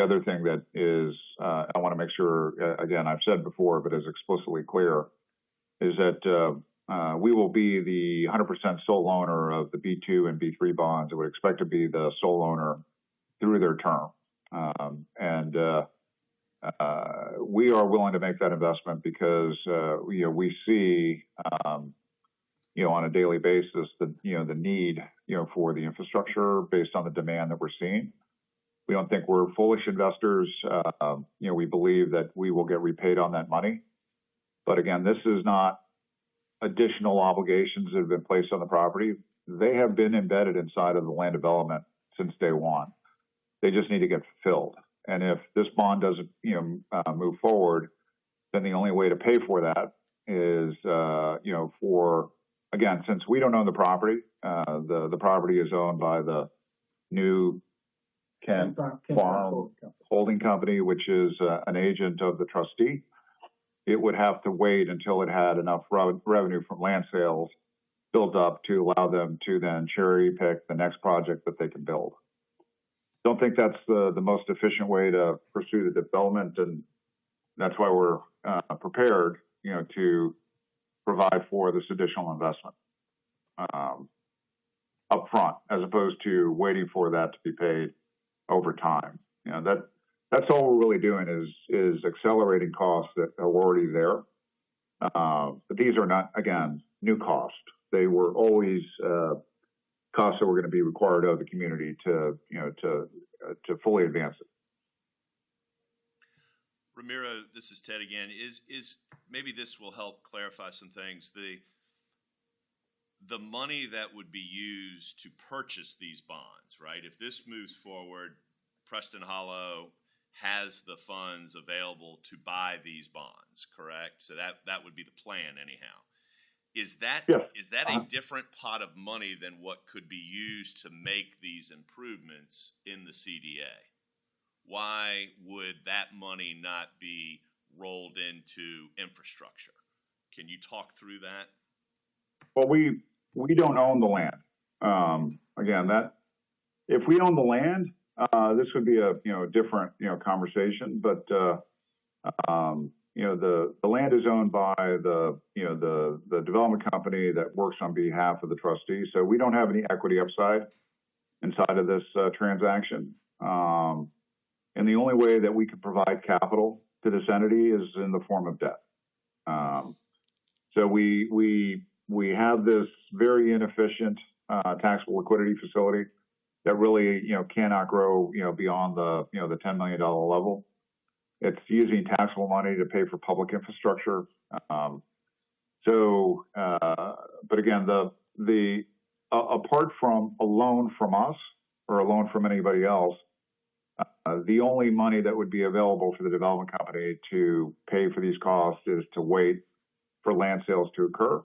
other thing that is, I want to make sure, again, I've said before, but is explicitly clear, is that we will be the 100% sole owner of the B2 and B3 bonds. I would expect to be the sole owner through their term. We are willing to make that investment because we see on a daily basis the need for the infrastructure based on the demand that we're seeing. We don't think we're foolish investors. We believe that we will get repaid on that money. But again, this is not additional obligations that have been placed on the property. They have been embedded inside of the land development since day one. They just need to get fulfilled. And if this bond doesn't, move forward, then the only way to pay for that is, again, since we don't own the property, the property is owned by the new Kent Farm Holding Company, which is an agent of the trustee. It would have to wait until it had enough revenue from land sales built up to allow them to then cherry pick the next project that they can build. Don't think that's the most efficient way to pursue the development, and that's why we're prepared, to provide for this additional investment. up front, as opposed to waiting for that to be paid over time. That's all we're really doing is accelerating costs that are already there. But these are not, again, new costs. They were always costs that were going to be required of the community to fully advance it. Ramiro, this is Ted again. Is maybe this will help clarify some things. The money that would be used to purchase these bonds, right? If this moves forward, Preston Hollow has the funds available to buy these bonds, correct? So that would be the plan anyhow. Is that a different pot of money than what could be used to make these improvements in the CDA? Why would that money not be rolled into infrastructure? Can you talk through that? Well, we don't own the land. Again, if we own the land, this would be a different conversation. But the land is owned by the development company that works on behalf of the trustee. So we don't have any equity upside inside of this transaction. And the only way that we could provide capital to this entity is in the form of debt. So we have this very inefficient taxable liquidity facility that really cannot grow beyond the the $10 million level. It's using taxable money to pay for public infrastructure. But again, apart from a loan from us or a loan from anybody else, the only money that would be available for the development company to pay for these costs is to wait for land sales to occur,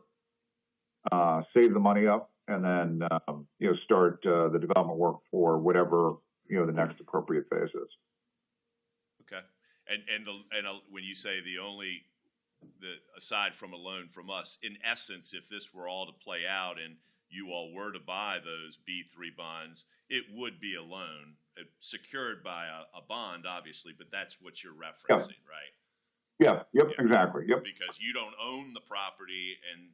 save the money up, and then start the development work for whatever the next appropriate phase is. Okay, and when you say aside from a loan from us, in essence, if this were all to play out and you all were to buy those B3 bonds, it would be a loan secured by a bond, obviously, but that's what you're referencing, right? Yeah. Yep. Exactly. Yep. Because you don't own the property, and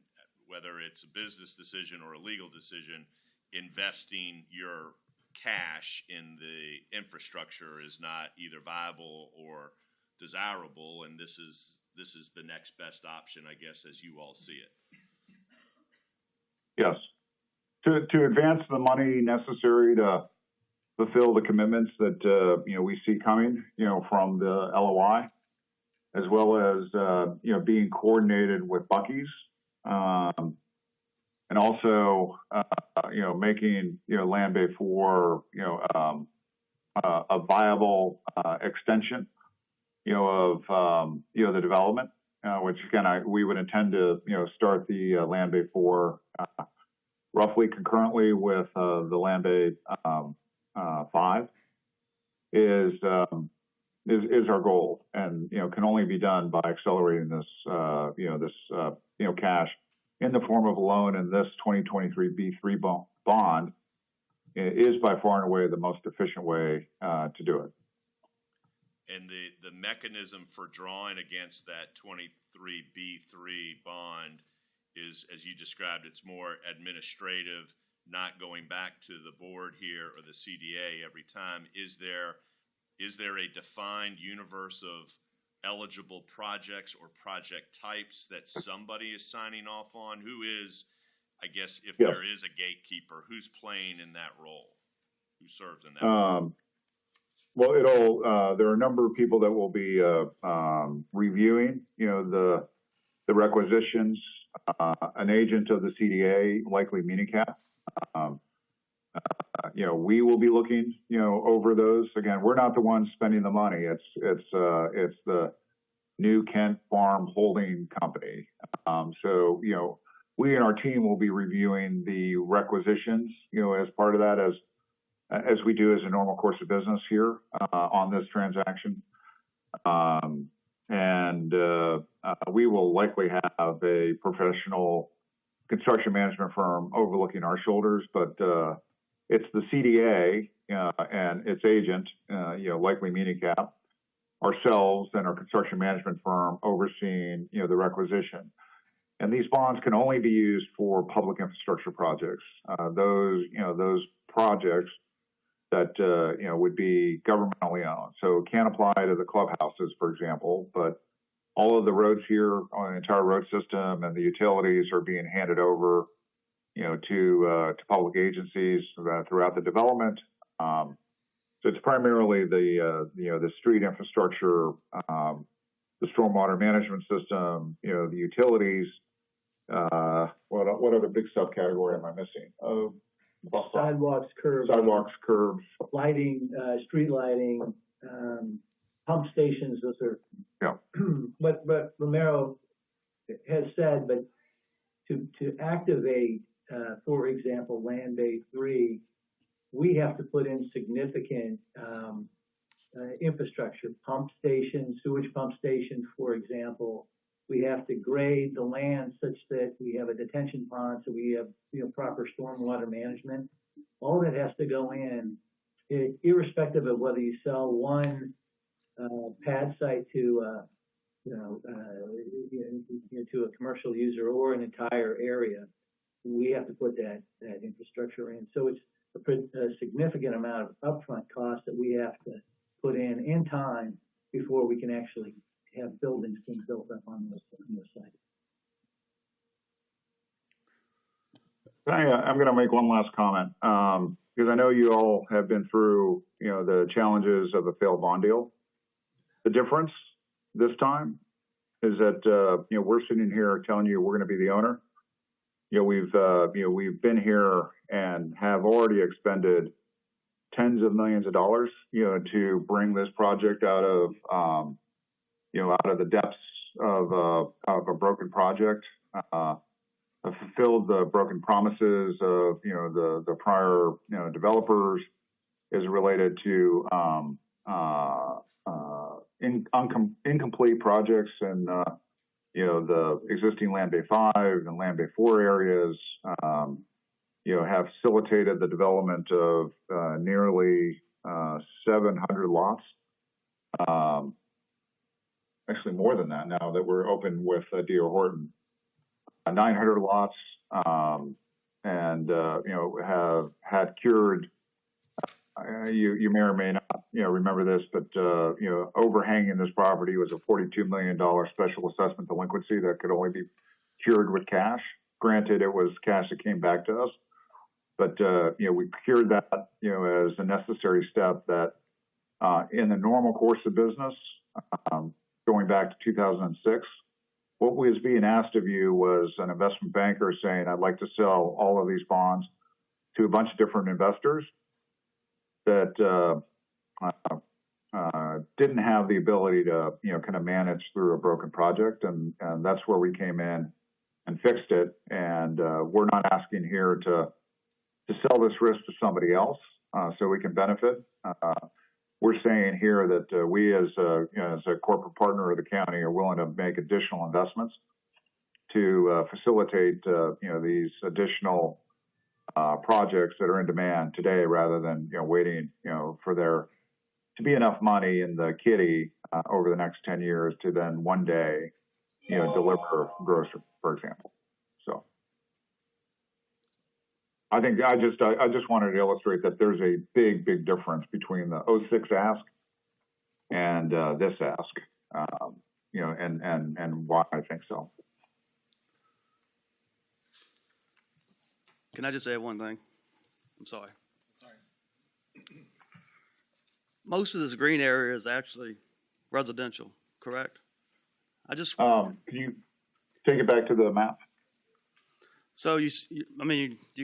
whether it's a business decision or a legal decision, investing your cash in the infrastructure is not either viable or desirable, and this is the next best option, I guess, as you all see it. Yes. To advance the money necessary to fulfill the commitments that we see coming, from the LOI, as well as being coordinated with Buc-ee's, and also making Land Bay 4 a viable extension of the development, which again we would intend to start the Land Bay 4 roughly concurrently with the Land Bay 5 is our goal, and can only be done by accelerating this cash in the form of a loan, and this 2023 B3 bond is by far and away the most efficient way to do it. And the mechanism for drawing against that 23 B3 bond is, as you described, it's more administrative, not going back to the board here or the CDA every time. Is there a defined universe of eligible projects or project types that somebody is signing off on? Who is, I guess, if there is a gatekeeper, who's playing in that role? Who serves in that role? Well, there are a number of people that will be reviewing, the requisitions. An agent of the CDA, likely Minicap. We will be looking, over those. Again, we're not the ones spending the money. It's the New Kent Farm Holding Company. So we and our team will be reviewing the requisitions, as part of that, as we do as a normal course of business here on this transaction. And we will likely have a professional construction management firm overlooking our shoulders, but it's the CDA and its agent, likely Minicap, ourselves, and our construction management firm overseeing, the requisition. And these bonds can only be used for public infrastructure projects. Those projects that, would be governmentally owned. So it can't apply to the clubhouses, for example, but all of the roads here on the entire road system and the utilities are being handed over, to public agencies throughout the development. So it's primarily the street infrastructure, the stormwater management system, the utilities. What other big subcategory am I missing? Sidewalks, curbs. Sidewalks, curbs. Lighting, street lighting, pump stations, those are. Yeah. But Romero has said, but to activate, for example, Land Bay 3, we have to put in significant infrastructure, pump stations, sewage pump stations, for example. We have to grade the land such that we have a detention pond, so we have proper stormwater management. All that has to go in, irrespective of whether you sell one pad site to to a commercial user or an entire area. We have to put that infrastructure in. So it's a significant amount of upfront cost that we have to put in time before we can actually have buildings being built up on those sites. I'm going to make one last comment because I know you all have been through, the challenges of a failed bond deal. The difference this time is that we're sitting here telling you we're going to be the owner. We've been here and have already expended tens of millions of dollars, to bring this project out of the depths of a broken project, fulfilled the broken promises of, the prior, developers is related to, incomplete projects and, the existing Land Bay 5 and Land Bay 4 areas, have facilitated the development of nearly 700 lots. Actually, more than that now that we're open with D.R. Horton. 900 lots, and have had cured. You may or may not, remember this, but overhanging this property was a $42 million special assessment delinquency that could only be cured with cash. Granted, it was cash that came back to us, but we cured that, as a necessary step that, in the normal course of business, going back to 2006. What was being asked of you was an investment banker saying, I'd like to sell all of these bonds to a bunch of different investors that didn't have the ability to, kind of manage through a broken project. And that's where we came in and fixed it. And we're not asking here to sell this risk to somebody else so we can benefit. We're saying here that we, as a corporate partner of the county, are willing to make additional investments to facilitate, these additional projects that are in demand today, rather than waiting, for there to be enough money in the kitty over the next 10 years to then one day, deliver grocery, for example. So I think I just wanted to illustrate that there's a big difference between the 06 ask and this ask, and why I think so. Can I just add one thing? I'm sorry. Most of this green area is actually residential, correct? Can you take it back to the map? So you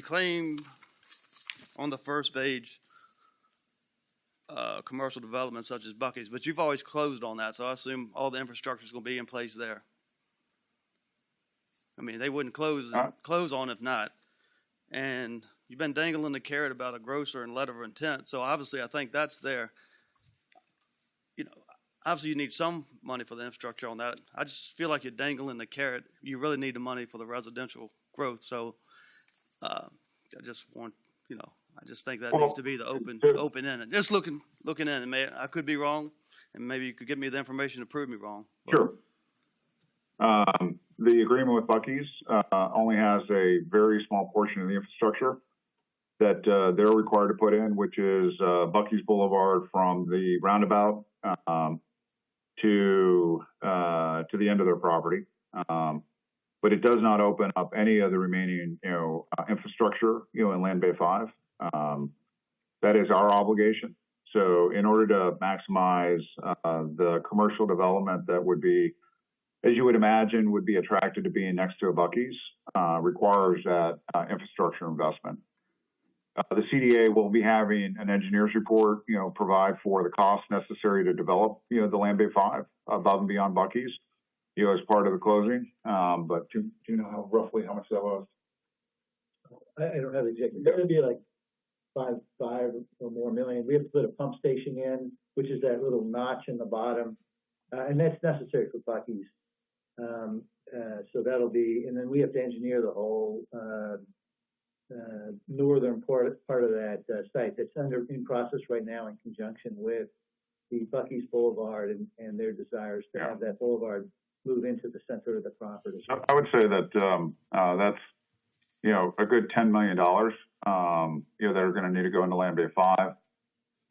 claim on the first page commercial development such as Buc-ee's, but you've always closed on that, so I assume all the infrastructure is going to be in place there. I mean, they wouldn't close on if not. And you've been dangling the carrot about a grocer and letter of intent, so obviously I think that's there. Obviously you need some money for the infrastructure on that. I just feel like you're dangling the carrot. You really need the money for the residential growth. So I just want, I just think that needs to be the open end. Just looking in, and I could be wrong, and maybe you could give me the information to prove me wrong. Sure. the agreement with Buc-ee's only has a very small portion of the infrastructure that they're required to put in, which is Buc-ee's Boulevard from the roundabout to the end of their property. But it does not open up any of the remaining, infrastructure, in Land Bay 5. That is our obligation. So in order to maximize the commercial development that would be, as you would imagine, would be attracted to being next to a Buc-ee's, requires that infrastructure investment. The CDA will be having an engineer's report, provide for the costs necessary to develop, the Land Bay 5 above and beyond Buc-ee's, as part of the closing. But do you know roughly how much that was? I don't have the exact. That would be like five or more million. We have to put a pump station in, which is that little notch in the bottom, and that's necessary for Buc-ee's. So that'll be, and then we have to engineer the whole northern part of that site that's in process right now in conjunction with the Buc-ee's Boulevard and their desires to have that boulevard move into the center of the property. I would say that that's a good $10 million that are going to need to go into Land Bay 5.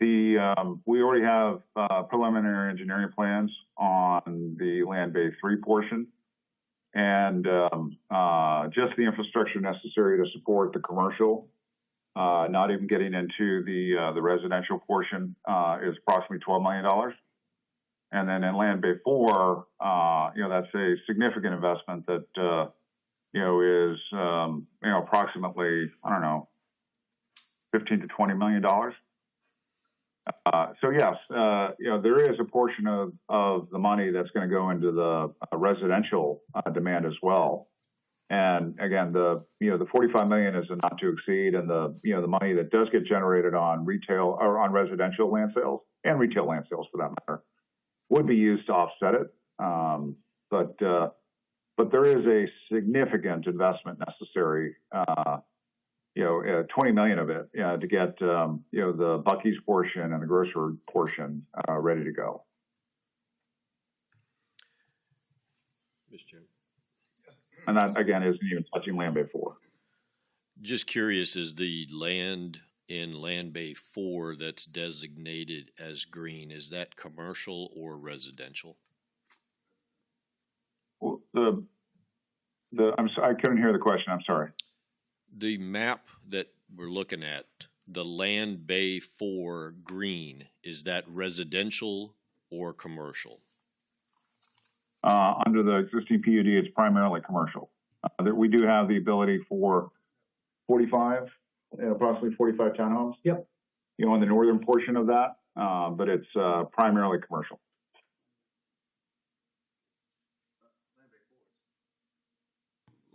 We already have preliminary engineering plans on the Land Bay 3 portion, and just the infrastructure necessary to support the commercial, not even getting into the residential portion, is approximately $12 million. And then in Land Bay 4, that's a significant investment that is approximately, I don't know, $15 to $20 million. So yes, there is a portion of the money that's going to go into the residential demand as well. And again, the $45 million is a not to exceed, and the money that does get generated on retail or on residential land sales and retail land sales for that matter would be used to offset it. But there is a significant investment necessary, $20 million of it, to get, the Buc-ee's portion and the grocery portion ready to go. Mr. Chairman. And that, again, isn't even touching Land Bay 4. Just curious, is the land in Land Bay 4 that's designated as green, is that commercial or residential? Well, I couldn't hear the question. I'm sorry. The map that we're looking at, the Land Bay 4 green, is that residential or commercial? Under the existing PUD, it's primarily commercial. We do have the ability for approximately 45 townhomes. Yep. In the northern portion of that, but it's primarily commercial.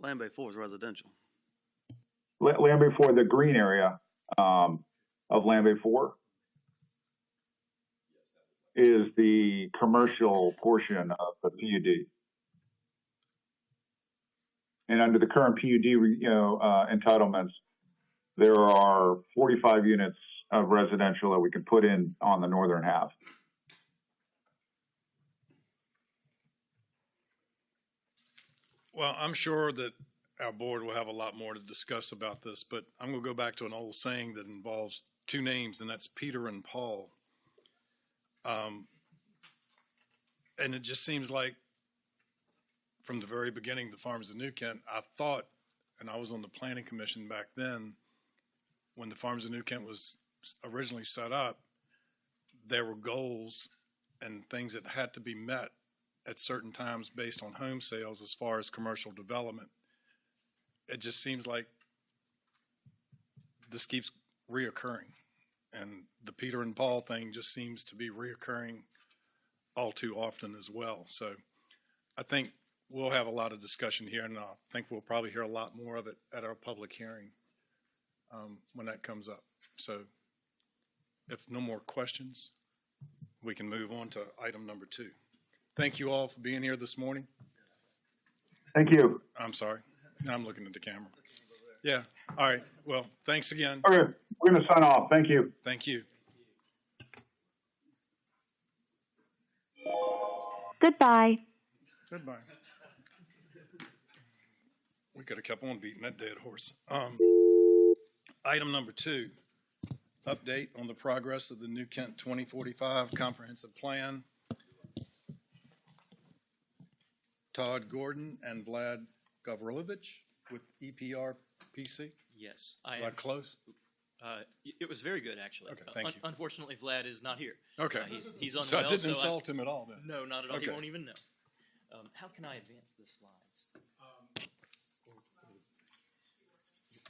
Land Bay 4 is residential. Land Bay 4, the green area of Land Bay 4 is the commercial portion of the PUD. And under the current PUD, entitlements, there are 45 units of residential that we can put in on the northern half. Well, I'm sure that our board will have a lot more to discuss about this, but I'm going to go back to an old saying that involves two names, and that's Peter and Paul. And it just seems like from the very beginning, the Farms of New Kent, I thought, and I was on the planning commission back then, when the Farms of New Kent was originally set up, there were goals and things that had to be met at certain times based on home sales as far as commercial development. It just seems like this keeps reoccurring, and the Peter and Paul thing just seems to be reoccurring all too often as well. So I think we'll have a lot of discussion here, and I think we'll probably hear a lot more of it at our public hearing when that comes up. So if no more questions, we can move on to item number 2. Thank you all for being here this morning. Thank you. I'm sorry. Now I'm looking at the camera. Yeah. All right. Well, thanks again. Okay. We're going to sign off. Thank you. Thank you. Goodbye. Goodbye. got a couple on beating that dead horse. Item number 2, update on the progress of the New Kent 2045 comprehensive plan. Todd Gordon and Vlad Gavrilovich with EPRPC. Yes, I Am I am. close? It was very good, actually. Okay, thank you. Unfortunately, Vlad is not here. Okay. He's unwell. So I didn't so insult him at all then? No, not at all. He Okay. won't even know. How can I advance the slides?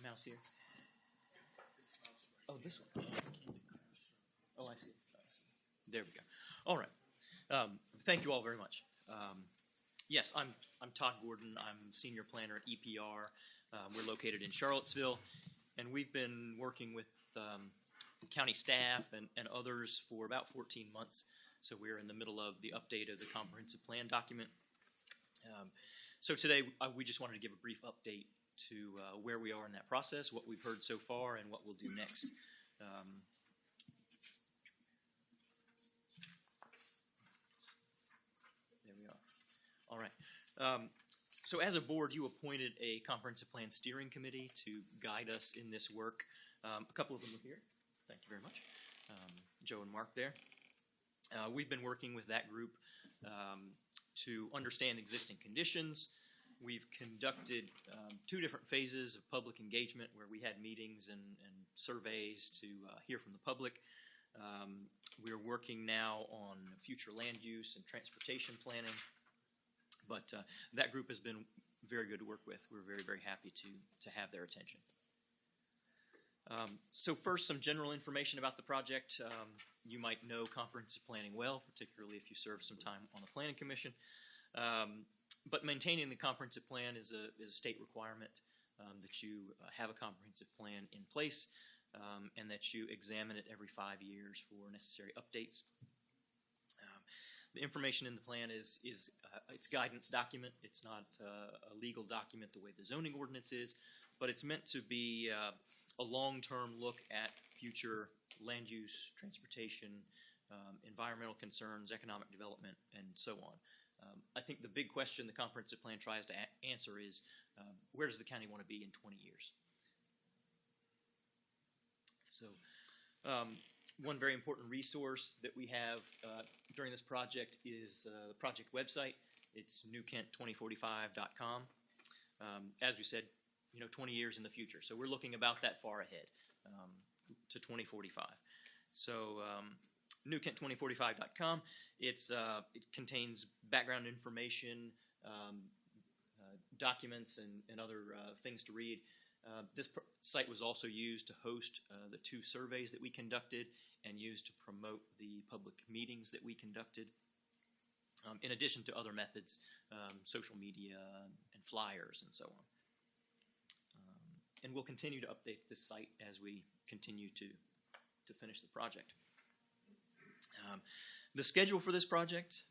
Mouse here. Oh, this one. Oh, I see. There we go. All right. Thank you all very much. Yes, I'm Todd Gordon. I'm senior planner at EPR. We're located in Charlottesville, and we've been working with county staff and others for about 14 months. So we're in the middle of the update of the comprehensive plan document. So today we just wanted to give a brief update to where we are in that process, what we've heard so far, and what we'll do next. There we are. All right. So as a board, you appointed a comprehensive plan steering committee to guide us in this work. A couple of them are here. Thank you very much. Joe and Mark there. We've been working with that group to understand existing conditions. We've conducted 2 different phases of public engagement where we had meetings and surveys to hear from the public. We're working now on future land use and transportation planning. But that group has been very good to work with. We're very, very happy to have their attention. So first, some general information about the project. You might know comprehensive planning well, particularly if you served some time on the Planning Commission. But maintaining the comprehensive plan is a state requirement that you have a comprehensive plan in place and that you examine it every 5 years for necessary updates. The information in the plan is it's guidance document. It's not a legal document the way the zoning ordinance is, but it's meant to be a long-term look at future land use, transportation, environmental concerns, economic development, and so on. I think the big question the comprehensive plan tries to answer is where does the county want to be in 20 years? So one very important resource that we have during this project is the project website. It's newkent2045.com. As we said, 20 years in the future. So we're looking about that far ahead to 2045. So newkent2045.com. It contains background information, documents, and other things to read. This site was also used to host the 2 surveys that we conducted and used to promote the public meetings that we conducted, in addition to other methods, social media and flyers and so on. And we'll continue to update this site as we continue to finish the project. The schedule for this project,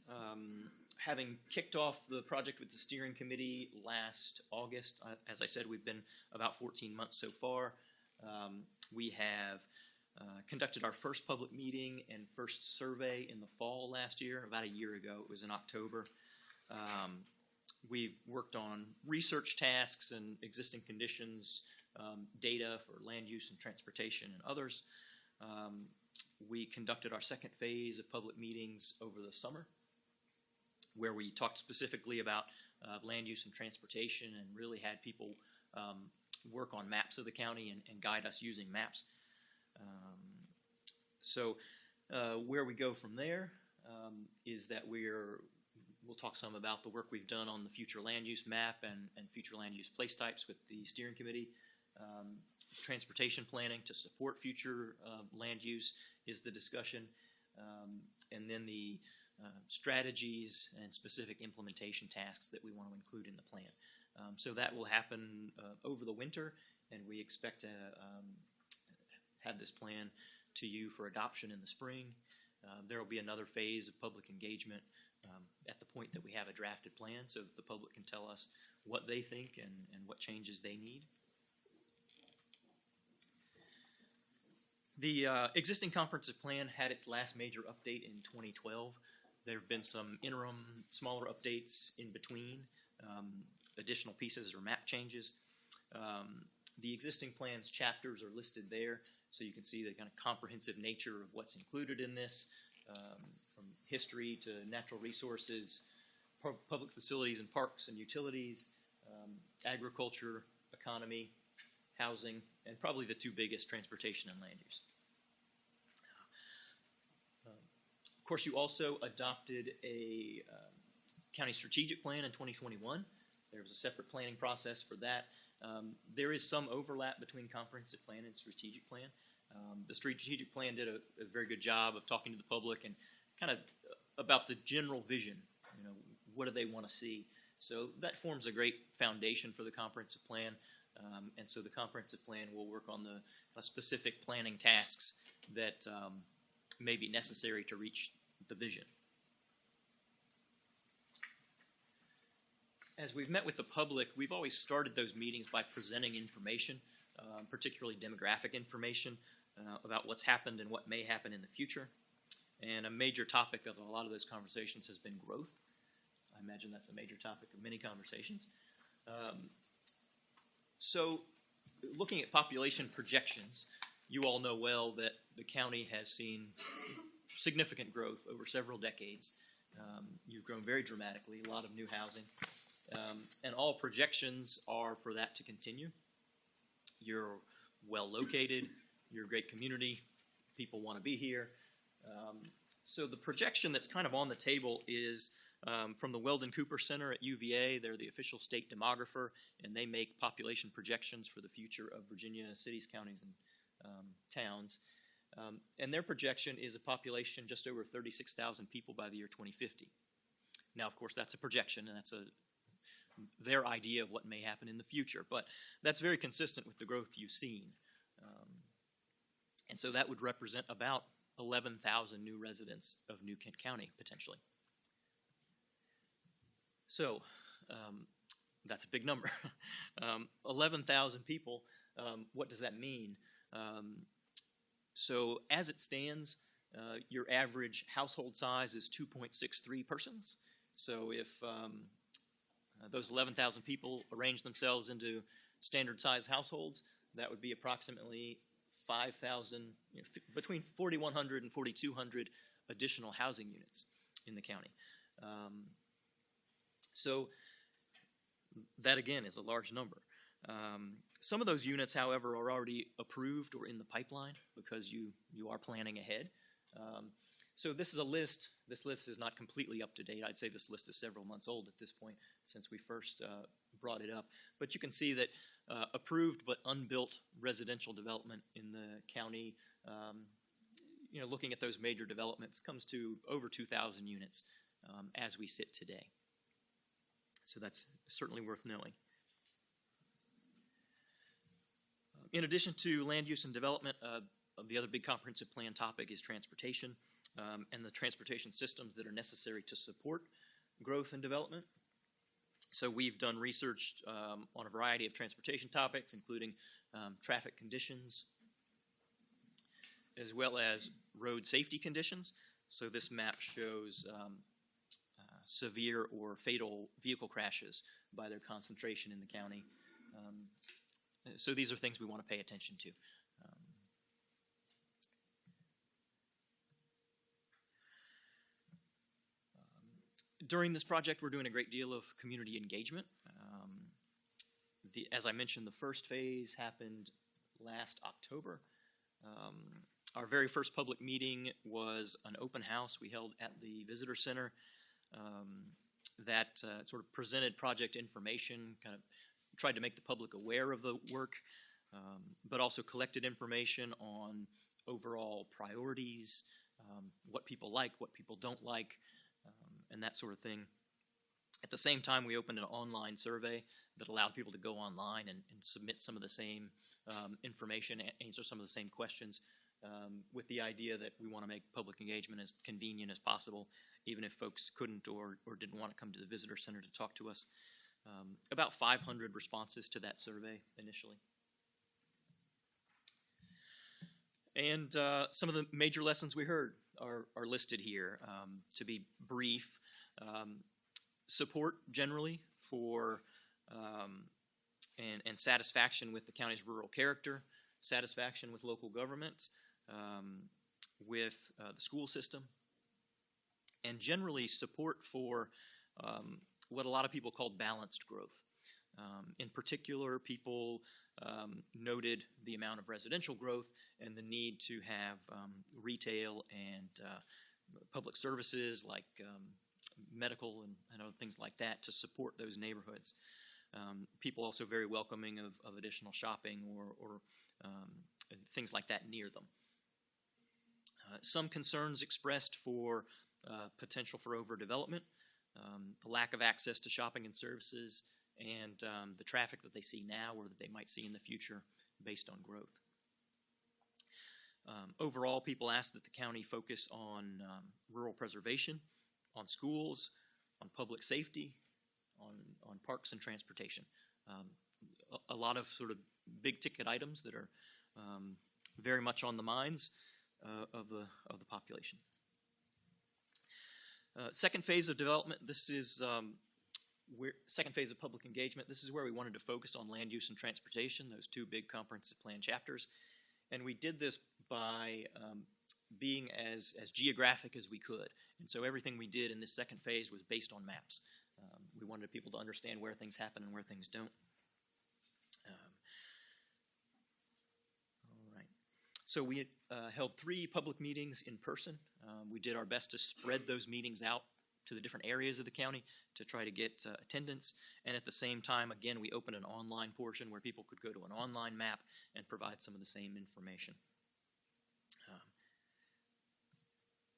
having kicked off the project with the steering committee last August, as I said, we've been about 14 months so far. We have conducted our first public meeting and first survey in the fall last year, about a year ago. It was in October. We've worked on research tasks and existing conditions, data for land use and transportation and others. We conducted our second phase of public meetings over the summer, where we talked specifically about land use and transportation and really had people work on maps of the county and guide us using maps. So where we go from there is that we'll talk some about the work we've done on the future land use map and future land use place types with the steering committee. Transportation planning to support future land use is the discussion, and then the strategies and specific implementation tasks that we want to include in the plan. So that will happen over the winter, and we expect to have this plan to you for adoption in the spring. There will be another phase of public engagement at the point that we have a drafted plan so that the public can tell us what they think and what changes they need. The existing comprehensive plan had its last major update in 2012. There have been some interim, smaller updates in between. additional pieces or map changes. The existing plans chapters are listed there, so you can see the kind of comprehensive nature of what's included in this, from history to natural resources, public facilities and parks and utilities, agriculture, economy, housing, and probably the two biggest, transportation and land use. Of course, you also adopted a county strategic plan in 2021. There was a separate planning process for that. There is some overlap between comprehensive plan and strategic plan. The strategic plan did a very good job of talking to the public and kind of about the general vision. You know, what do they want to see? So that forms a great foundation for the comprehensive plan. And so the comprehensive plan will work on the specific planning tasks that may be necessary to reach the vision. As we've met with the public, we've always started those meetings by presenting information, particularly demographic information about what's happened and what may happen in the future. And a major topic of a lot of those conversations has been growth. I imagine that's a major topic of many conversations. So looking at population projections, you all know well that the county has seen significant growth over several decades. You've grown very dramatically, a lot of new housing. And all projections are for that to continue. You're well located, you're a great community, people want to be here. So the projection that's kind of on the table is from the Weldon Cooper Center at UVA. They're the official state demographer, and they make population projections for the future of Virginia cities, counties, and towns. And their projection is a population just over 36,000 people by the year 2050. Now, of course, that's a projection, and that's their idea of what may happen in the future, but that's very consistent with the growth you've seen. And so that would represent about 11,000 new residents of New Kent County, potentially. So that's a big number. 11,000 people, what does that mean? So as it stands, your average household size is 2.63 persons. So if those 11,000 people arrange themselves into standard size households, that would be approximately 5,000, between 4,100 and 4,200 additional housing units in the county. So that, again, is a large number. Some of those units, however, are already approved or in the pipeline because you are planning ahead. So this is a list. This list is not completely up to date. I'd say this list is several months old at this point since we first brought it up. But you can see that approved but unbuilt residential development in the county, looking at those major developments, comes to over 2,000 units as we sit today. So that's certainly worth knowing. In addition to land use and development, the other big comprehensive plan topic is transportation and the transportation systems that are necessary to support growth and development. So we've done research on a variety of transportation topics, including traffic conditions, as well as road safety conditions. So this map shows severe or fatal vehicle crashes by their concentration in the county. So these are things we want to pay attention to. During this project, we're doing a great deal of community engagement. As I mentioned, the first phase happened last October. Our very first public meeting was an open house we held at the Visitor Center that sort of presented project information, kind of tried to make the public aware of the work, but also collected information on overall priorities, what people like, what people don't like, and that sort of thing. At the same time, we opened an online survey that allowed people to go online and submit some of the same information, answer some of the same questions, with the idea that we want to make public engagement as convenient as possible, even if folks couldn't or didn't want to come to the visitor center to talk to us. About 500 responses to that survey initially. And some of the major lessons we heard are listed here. To be brief, support generally for and satisfaction with the county's rural character, satisfaction with local government, with the school system, and generally support for what a lot of people call balanced growth. In particular, people noted the amount of residential growth and the need to have retail and public services like medical and other things like that to support those neighborhoods. People also very welcoming of additional shopping or things like that near them. Some concerns expressed for potential for overdevelopment, the lack of access to shopping and services, and the traffic that they see now or that they might see in the future based on growth. Overall, people ask that the county focus on rural preservation, on schools, on public safety, on parks and transportation. A lot of sort of big ticket items that are very much on the minds of the population. Second phase of development. This is second phase of public engagement. This is where we wanted to focus on land use and transportation, those two big comprehensive plan chapters, and we did this by being as geographic as we could. And so everything we did in this second phase was based on maps. We wanted people to understand where things happen and where things don't. All right. So we held 3 public meetings in person. We did our best to spread those meetings out to the different areas of the county to try to get attendance. And at the same time, again, we opened an online portion where people could go to an online map and provide some of the same information.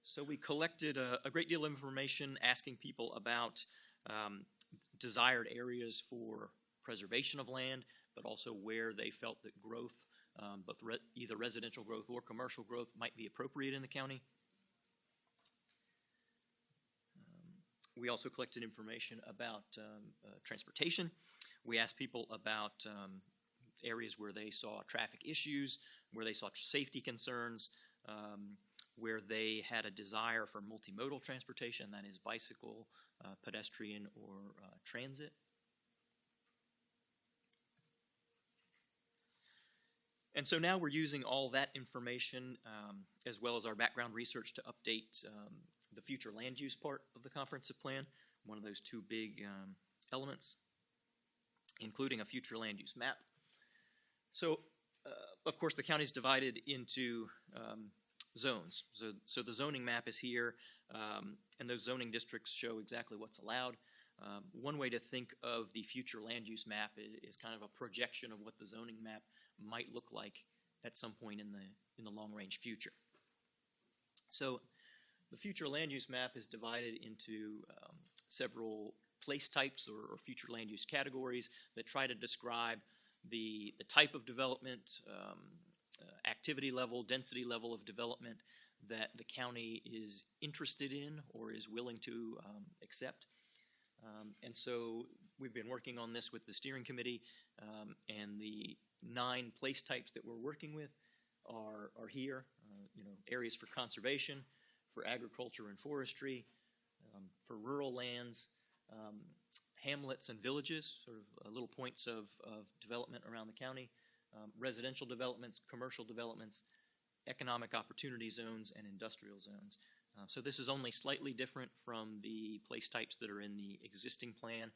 So we collected a great deal of information asking people about desired areas for preservation of land, but also where they felt that growth, both either residential growth or commercial growth, might be appropriate in the county. We also collected information about transportation. We asked people about areas where they saw traffic issues, where they saw safety concerns, where they had a desire for multimodal transportation, that is bicycle, pedestrian, or transit. And so now we're using all that information as well as our background research to update the future land use part of the comprehensive plan, one of those 2 big elements, including a future land use map. So, of course, the county is divided into zones. So the zoning map is here, and those zoning districts show exactly what's allowed. One way to think of the future land use map is kind of a projection of what the zoning map might look like at some point in the long-range future. So the future land use map is divided into several place types or future land use categories that try to describe the type of development, activity level, density level of development that the county is interested in or is willing to accept. And so we've been working on this with the steering committee, and the 9 place types that we're working with are here. Areas for conservation, for agriculture and forestry, for rural lands, hamlets and villages, sort of little points of development around the county, residential developments, commercial developments, economic opportunity zones, and industrial zones. So this is only slightly different from the place types that are in the existing plan.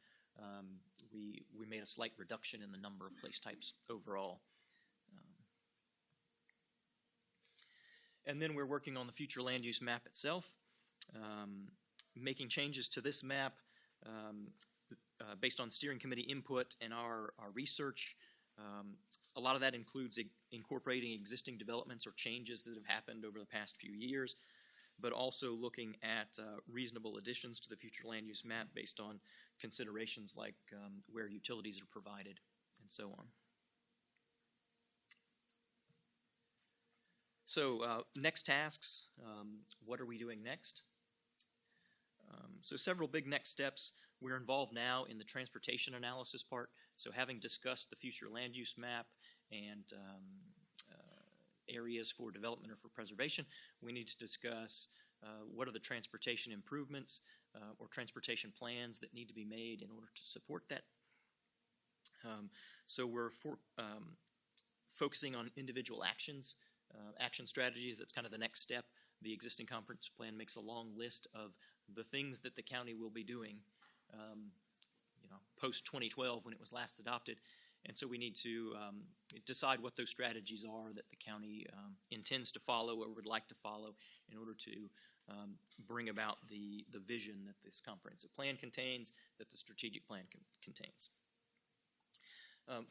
We made a slight reduction in the number of place types overall. And then we're working on the future land use map itself, making changes to this map based on steering committee input and our research. A lot of that includes incorporating existing developments or changes that have happened over the past few years, but also looking at reasonable additions to the future land use map based on considerations like where utilities are provided and so on. So next tasks, what are we doing next? So several big next steps. We're involved now in the transportation analysis part. So having discussed the future land use map and areas for development or for preservation, we need to discuss what are the transportation improvements or transportation plans that need to be made in order to support that. So we're focusing on individual actions, action strategies. That's kind of the next step. The existing comprehensive plan makes a long list of the things that the county will be doing, post 2012 when it was last adopted. And so we need to decide what those strategies are that the county intends to follow or would like to follow in order to bring about the vision that this comprehensive plan contains, that the strategic plan contains.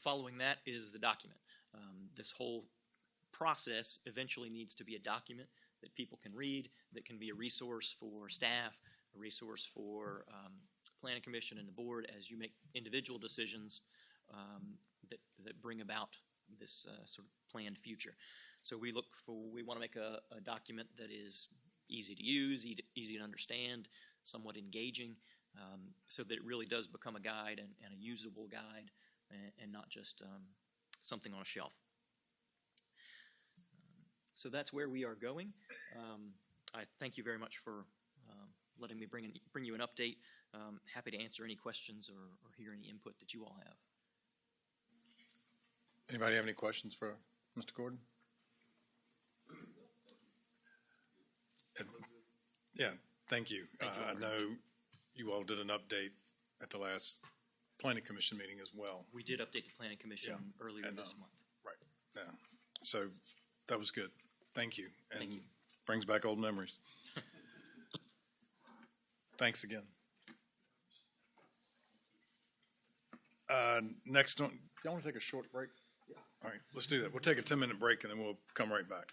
Following that is the document. This whole process eventually needs to be a document that people can read, that can be a resource for staff, a resource for planning commission and the board as you make individual decisions that bring about this sort of planned future. So we want to make a document that is easy to use, easy to understand, somewhat engaging, so that it really does become a guide and a usable guide and not just something on a shelf. So that's where we are going. I thank you very much for letting me bring you an update. Happy to answer any questions or hear any input that you all have. Anybody have any questions for Mr. Gordon? Yeah, thank you. I know you all did an update at the last planning commission meeting as well. We did update the planning commission earlier this month. Right. Yeah. So that was good. Thank you. And Thank you. Brings back old memories. Thanks again. Next one, y'all want to take a short break? Yeah. All right, let's do that. We'll take a 10-minute break and then we'll come right back.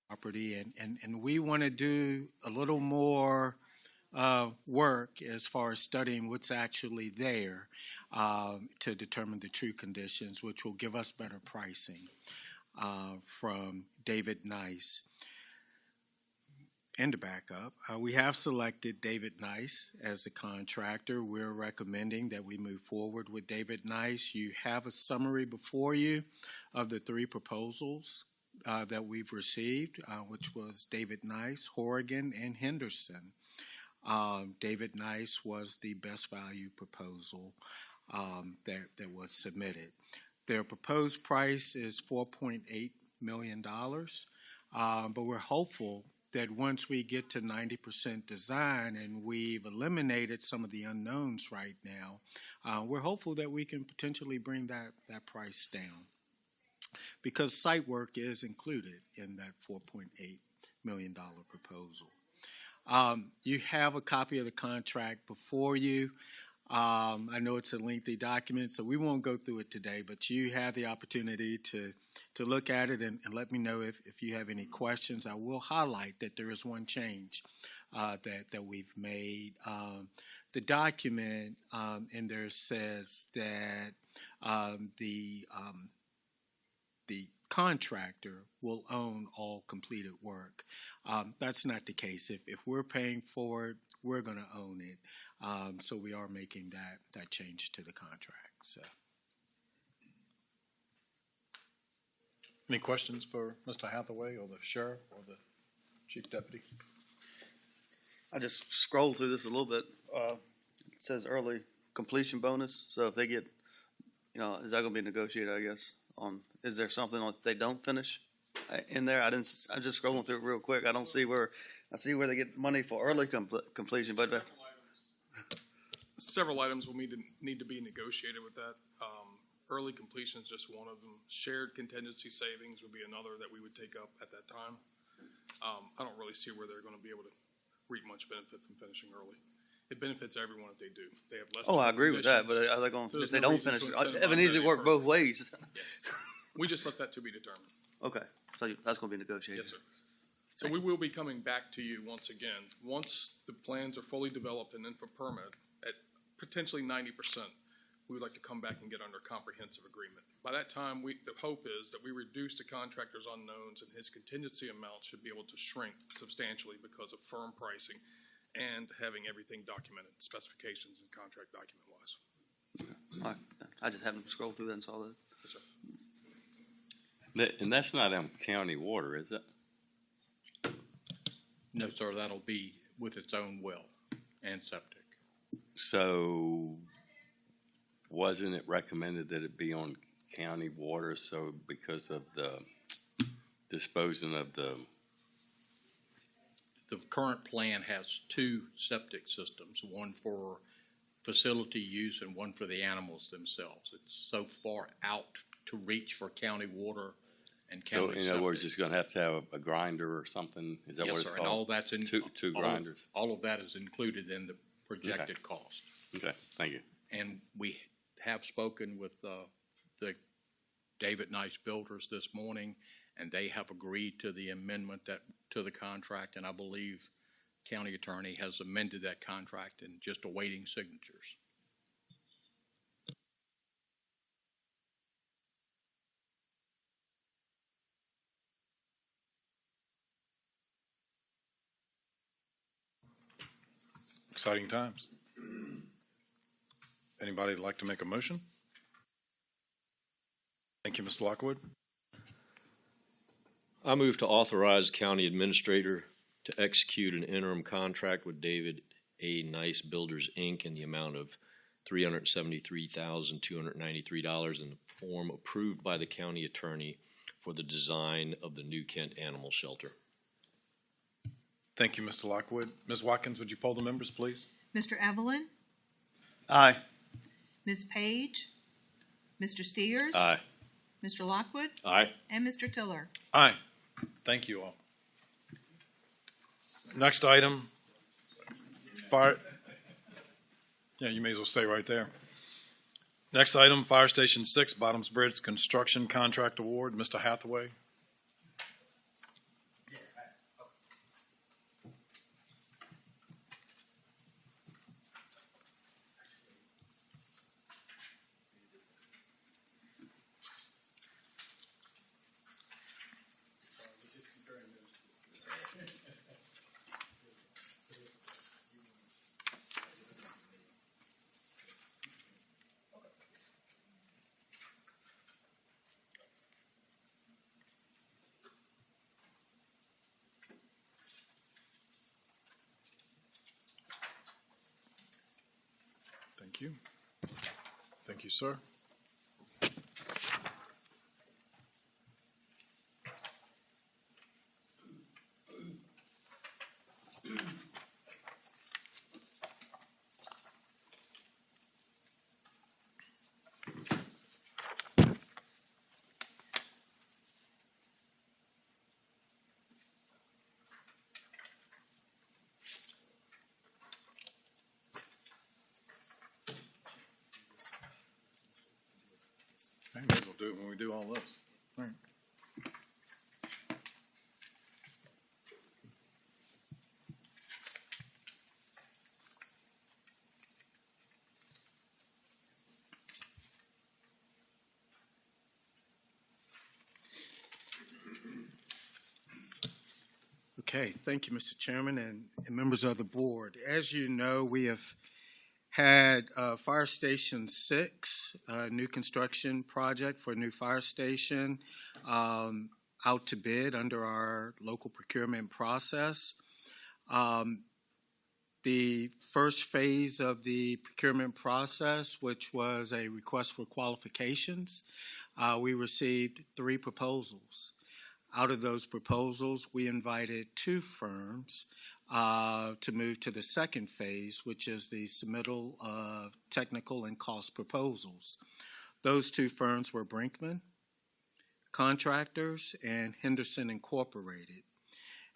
property, and we want to do a little more work as far as studying what's actually there to determine the true conditions, which will give us better pricing from David Nice. And to back up, we have selected David Nice as the contractor. We're recommending that we move forward with David Nice. You have a summary before you of the 3 proposals that we've received, which was David Nice, Horrigan, and Henderson. David Nice was the best value proposal that was submitted. Their proposed price is $4.8 million, but we're hopeful that once we get to 90% design and we've eliminated some of the unknowns right now, we're hopeful that we can potentially bring that price down, because site work is included in that $4.8 million proposal. You have a copy of the contract before you. I know it's a lengthy document, so we won't go through it today, but you have the opportunity to look at it and let me know if you have any questions. I will highlight that there is one change that we've made. The document in there says that the contractor will own all completed work. That's not the case. If we're paying for it, we're going to own it. So we are making that change to the contract. So, Any questions for Mr. Hathaway or the sheriff or the chief deputy? I just scrolled through this a little bit. It says early completion bonus. So if they get, is that going to be negotiated, I guess, is there something if they don't finish in there? I'm just scrolling through it real quick. I see where they get money for early completion, but several items will need to be negotiated with that. Early completion is just one of them. Shared contingency savings would be another that we would take up at that time. I don't really see where they're going to be able to reap much benefit from finishing early. It benefits everyone if they do. They have less. I agree with that, but are they going? So if they don't finish, it needs to work both ways. Yeah. We just left that to be determined. Okay, so that's going to be negotiated. Yes, sir. So we will be coming back to you once again. Once the plans are fully developed and then for permit at potentially 90%, we would like to come back and get under comprehensive agreement. By that time, the hope is that we reduce the contractor's unknowns and his contingency amount should be able to shrink substantially because of firm pricing and having everything documented, specifications and contract document-wise. All right. I just haven't scrolled through that and saw that. Yes, sir. And that's not on county water, is it? No, sir, that'll be with its own well and septic. So wasn't it recommended that it be on county water? So because of the disposing of the current plan has 2 septic systems, one for facility use and one for the animals themselves. It's so far out to reach for county water and county septic. So in other words, it's going to have a grinder or something? Is that yes, what it's sir, called? and all that's in two grinders. All of that is included in the projected cost. Okay, thank you. And we have spoken with the David Nice builders this morning, and they have agreed to the amendment to the contract, and I believe county attorney has amended that contract and just awaiting signatures. Exciting times. Anybody like to make a motion? Thank you, Mr. Lockwood. I move to authorize county administrator to execute an interim contract with David A. Nice Builders, Inc. in the amount of $373,293 in the form approved by the county attorney for the design of the New Kent Animal Shelter. Thank you, Mr. Lockwood. Ms. Watkins, would you poll the members, please? Mr. Evelyn, Aye. Ms. Page, Mr. Steers. Aye. Mr. Lockwood, Aye. and Mr. Tiller. Aye. Thank you all. Next item, fire. Yeah, you may as well stay right there. Next item, Fire Station 6, Bottoms Bridge Construction Contract Award. Mr. Hathaway. Thank you. Thank you, sir. I may as well do it when we do all this. All right. Okay, thank you, Mr. Chairman and members of the board. As you know, we have had Fire Station 6, new construction project for a new fire station, out to bid under our local procurement process. The first phase of the procurement process, which was a request for qualifications, we received 3 proposals. Out of those proposals, we invited 2 firms to move to the second phase, which is the submittal of technical and cost proposals. Those 2 firms were Brinkman Contractors and Henderson Incorporated.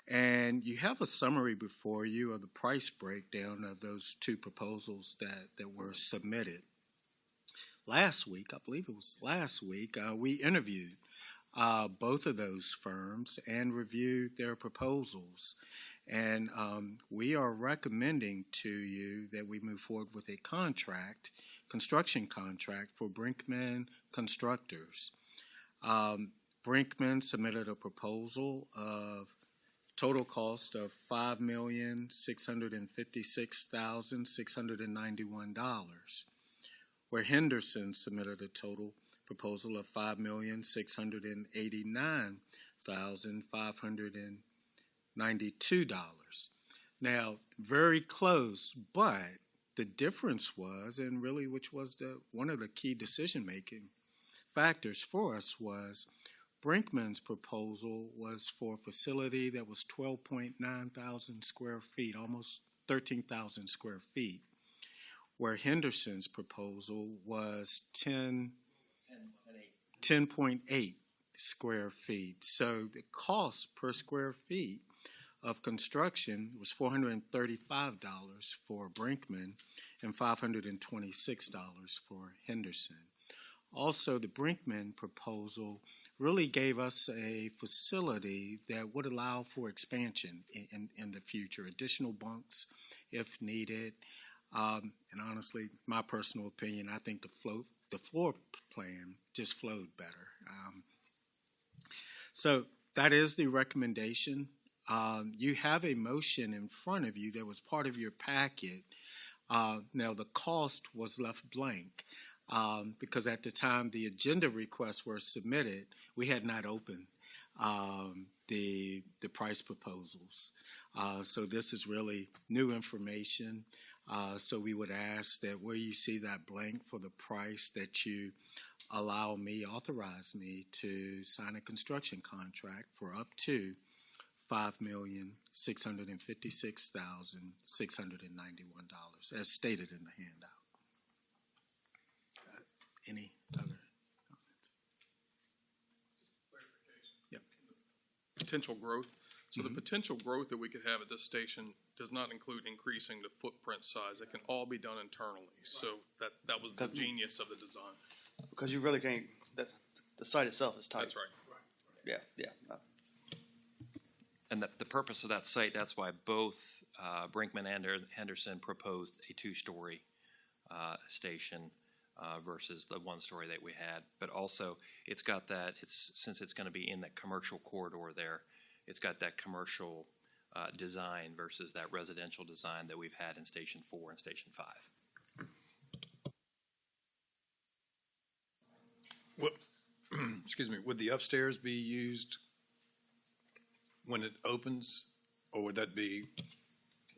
And you have a summary before you of the price breakdown of those 2 proposals that were submitted. Last week, I believe it was last week, we interviewed both of those firms and reviewed their proposals. And we are recommending to you that we move forward with a construction contract for Brinkman Constructors. Brinkman submitted a proposal of total cost of $5,656,691, where Henderson submitted a total proposal of $5,689,592. Now, very close, but the difference was, and really which was one of the key decision-making factors for us, was Brinkman's proposal was for a facility that was 12.9 thousand square feet, almost 13,000 square feet, where Henderson's proposal was 10.8 square feet. So the cost per square feet of construction was $435 for Brinkman and $526 for Henderson. Also, the Brinkman proposal really gave us a facility that would allow for expansion in the future, additional bunks if needed. And honestly, my personal opinion, I think the floor plan just flowed better. So that is the recommendation. You have a motion in front of you that was part of your packet. Now, the cost was left blank because at the time the agenda requests were submitted, we had not opened the price proposals. So this is really new information. So we would ask that where you see that blank for the price, that you authorize me to sign a construction contract for up to $5,656,691, as stated in the handout. Any other comments? Yep. Potential growth. So the potential growth that we could have at this station does not include increasing the footprint size. It can all be done internally. So that was the genius of the design. Because you really can't, the site itself is tight. That's right. Yeah. And the purpose of that site, that's why both Brinkman and Henderson proposed a 2-story station versus the 1-story that we had. But also, it's got that, since it's going to be in that commercial corridor there, it's got that commercial design versus that residential design that we've had in Station 4 and Station 5. Well, excuse me, would the upstairs be used when it opens, or would that be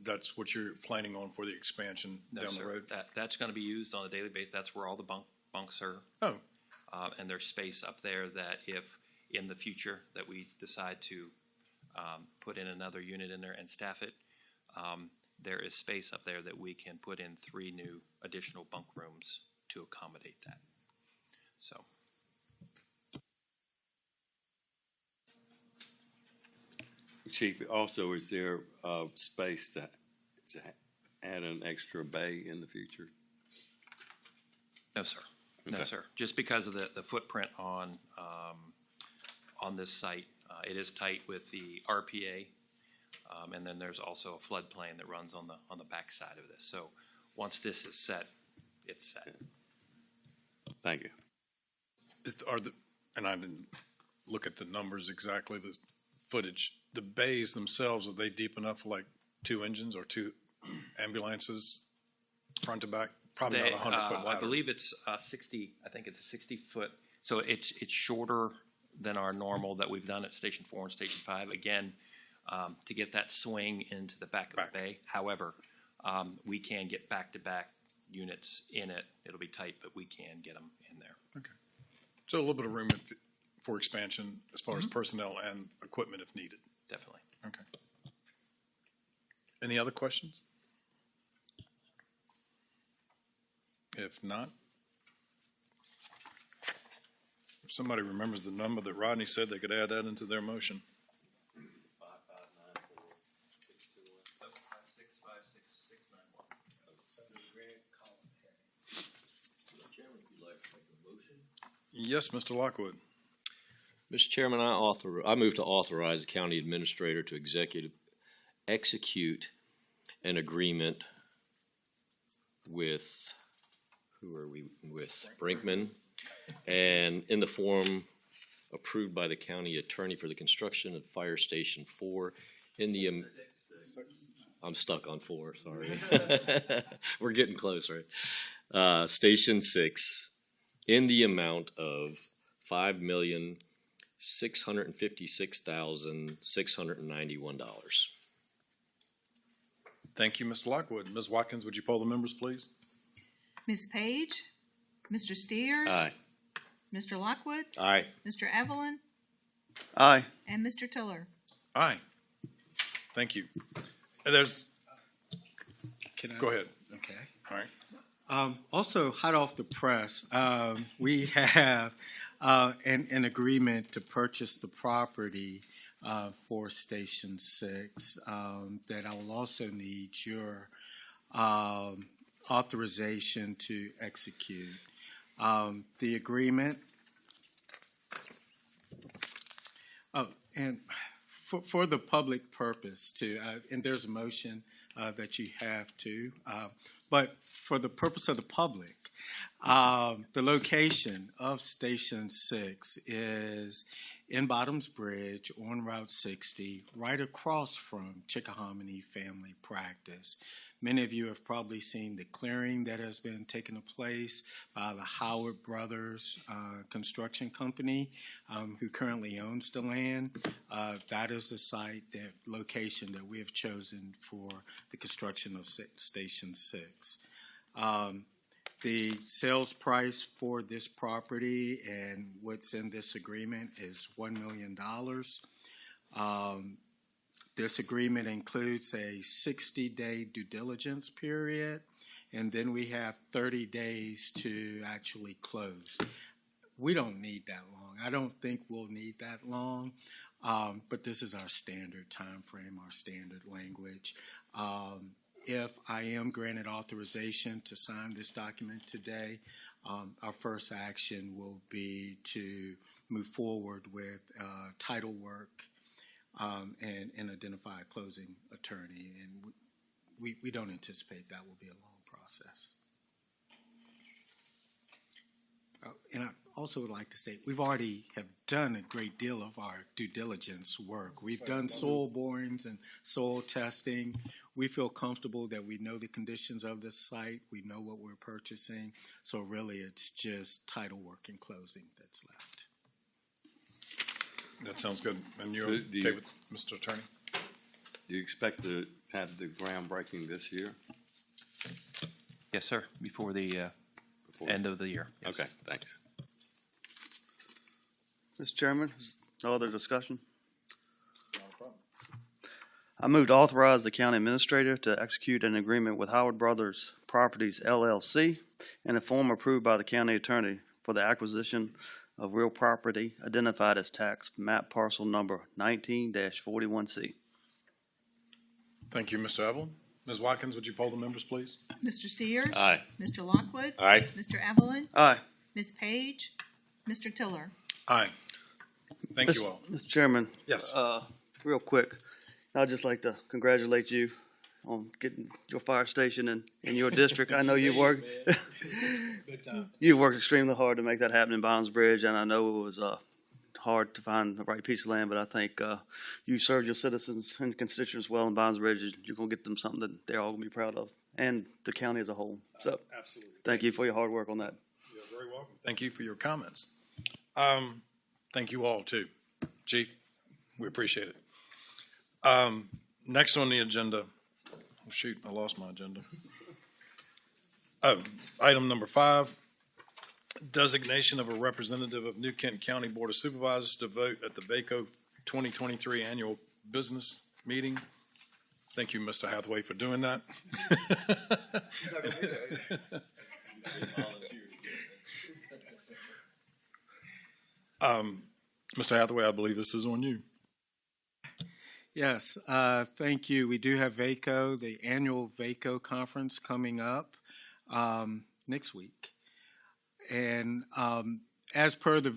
that's what you're planning on for the expansion No, down the sir. road? That's going to be used on a daily basis. That's where all the bunks are. Oh, And there's space up there that if in the future that we decide to put in another unit in there and staff it, there is space up there that we can put in 3 new additional bunk rooms to accommodate that. So. Chief, also, is there space to add an extra bay in the future? No, sir. No, Okay. sir. Just because of the footprint on this site, it is tight with the RPA, and then there's also a floodplain that runs on the back side of this. So once this is set, it's set. Thank you. And I didn't look at the numbers exactly, the footage. The bays themselves, are they deep enough for like 2 engines or 2 ambulances, front to back? Probably not a 100-foot ladder. I believe it's 60. I think it's a 60-foot. So it's shorter than our normal that we've done at Station 4 and Station 5. Again, to get that swing into the back of the bay. However, we can get back-to-back units in it. It'll be tight, but we can get them in there. Okay. So a little bit of room for expansion as far as personnel and equipment if needed. Definitely. Okay. Any other questions? If not, if somebody remembers the number that Rodney said, they could add that into their motion. 5594621. Yes, Mr. Lockwood. Mr. Chairman, I move to authorize the county administrator to execute an agreement with, who are we with? Brinkman, and in the form approved by the county attorney for the construction of Fire Station 4 in the, I'm stuck on 4, sorry. We're getting close, right? Station 6 in the amount of $5,656,691. Thank you, Mr. Lockwood. Ms. Watkins, would you poll the members, please? Ms. Page, Mr. Steers. Aye. Mr. Lockwood, Aye. Mr. Evelyn, Aye. and Mr. Tiller. Aye. Thank you. And there's, go ahead. Okay. All right. Also, hot off the press, we have an agreement to purchase the property for Station 6 that I will also need your authorization to execute. The agreement, and for the public purpose too, and there's a motion that you have to, but for the purpose of the public, the location of Station 6 is in Bottoms Bridge on Route 60, right across from Chickahominy Family Practice. Many of you have probably seen the clearing that has been taking place by the Howard Brothers Construction Company, who currently owns the land. That is the site, that location that we have chosen for the construction of Station 6. The sales price for this property and what's in this agreement is $1 million. This agreement includes a 60-day due diligence period, and then we have 30 days to actually close. We don't need that long. I don't think we'll need that long, but this is our standard time frame, our standard language. If I am granted authorization to sign this document today, our first action will be to move forward with title work and identify a closing attorney. And we don't anticipate that will be a long process. And I also would like to state, we've already have done a great deal of our due diligence work. We've done soil borings and soil testing. We feel comfortable that we know the conditions of this site. We know what we're purchasing. So really, it's just title work and closing that's left. That sounds good. And you're okay with Mr. Attorney? Do you expect to have the groundbreaking this year? Yes, sir, before the end of the year. Yes. Okay, thanks. Mr. Chairman, is no other discussion? I move to authorize the county administrator to execute an agreement with Howard Brothers Properties LLC in a form approved by the county attorney for the acquisition of real property identified as tax map parcel number 19-41C. Thank you, Mr. Evelyn. Ms. Watkins, would you poll the members, please? Mr. Steers? Aye. Mr. Lockwood? Aye. Mr. Evelyn? Aye. Ms. Page? Mr. Tiller? Aye. Thank you all. Mr. Chairman. Yes. Real quick, I'd just like to congratulate you on getting your fire station in your district. I know you worked, you worked extremely hard to make that happen in Bonds Bridge, and I know it was hard to find the right piece of land, but I think you served your citizens and constituents well in Bonds Bridge. You're going to get them something that they're all going to be proud of, and the county as a whole. So, Absolutely. thank you for your hard work on that. You're very welcome. Thank you for your comments. Thank you all, too. Chief, we appreciate it. Next on the agenda, oh, shoot, I lost my agenda. Item number 5, designation of a representative of New Kent County Board of Supervisors to vote at the VACO 2023 Annual Business Meeting. Thank you, Mr. Hathaway, for doing that. Mr. Hathaway, I believe this is on you. Yes, thank you. We do have VACO, the annual VACO conference coming up next week. And as per the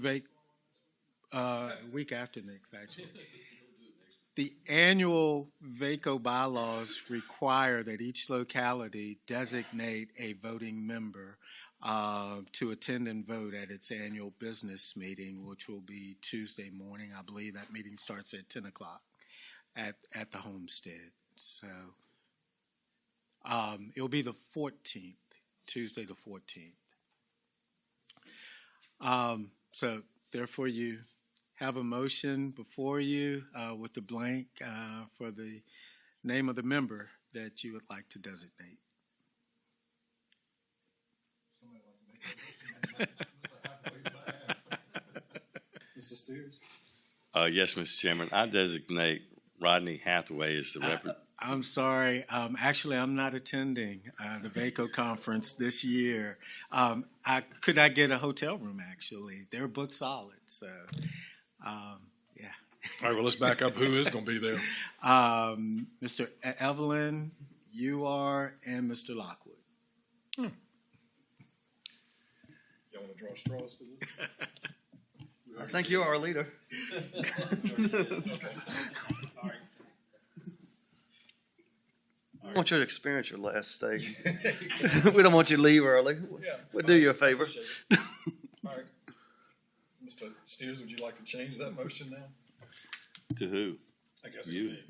week after next, actually. The annual VACO bylaws require that each locality designate a voting member to attend and vote at its annual business meeting, which will be Tuesday morning. I believe that meeting starts at 10 o'clock at the homestead. So it'll be the 14th, Tuesday the 14th. So therefore you have a motion before you with the blank for the name of the member that you would like to designate. Mr. Steers? Yes, Mr. Chairman. I designate Rodney Hathaway as the representative. I'm sorry. Actually, I'm not attending the VACO conference this year. Could I get a hotel room, actually? They're booked solid, so, yeah. All right, well, let's back up. Who is going to be there? Mr. Evelyn, you are, and Mr. Lockwood. Y'all want to draw straws for this? I think you are a leader. All right. I want you to experience your last stay. We don't want you to leave early. We'll do you a favor. All right. Mr. Steers, would you like to change that motion now? To who? I guess You. to me.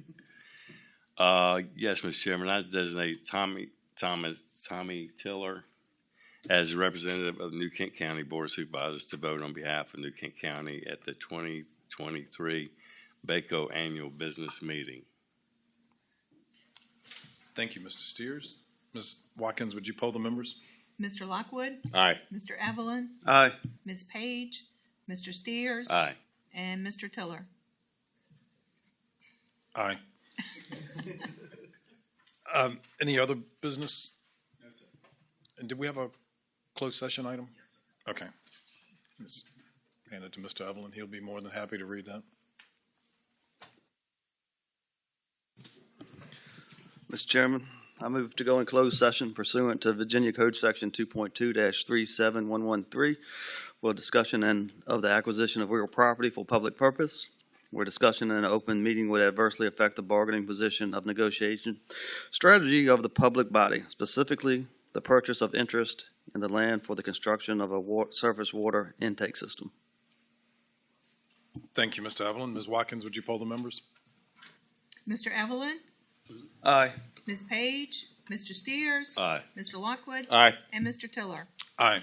Yes, Mr. Chairman. I designate Tommy Tiller as a representative of the New Kent County Board of Supervisors to vote on behalf of New Kent County at the 2023 VACO Annual Business Meeting. Thank you, Mr. Steers. Ms. Watkins, would you poll the members? Mr. Lockwood? Aye. Mr. Evelyn? Aye. Ms. Page? Mr. Steers? Aye. And Mr. Tiller? Aye. Any other business? No, sir. And did we have a closed session item? Yes, sir. Okay. Just hand it to Mr. Evelyn. He'll be more than happy to read that. Mr. Chairman, I move to go in closed session pursuant to Virginia Code Section 2.2-37113 for discussion and of the acquisition of real property for public purpose, where discussion in an open meeting would adversely affect the bargaining position of negotiation strategy of the public body, specifically the purchase of interest in the land for the construction of a surface water intake system. Thank you, Mr. Evelyn. Ms. Watkins, would you poll the members? Mr. Evelyn? Aye. Ms. Page? Mr. Steers? Aye. Mr. Lockwood? Aye. And Mr. Tiller? Aye.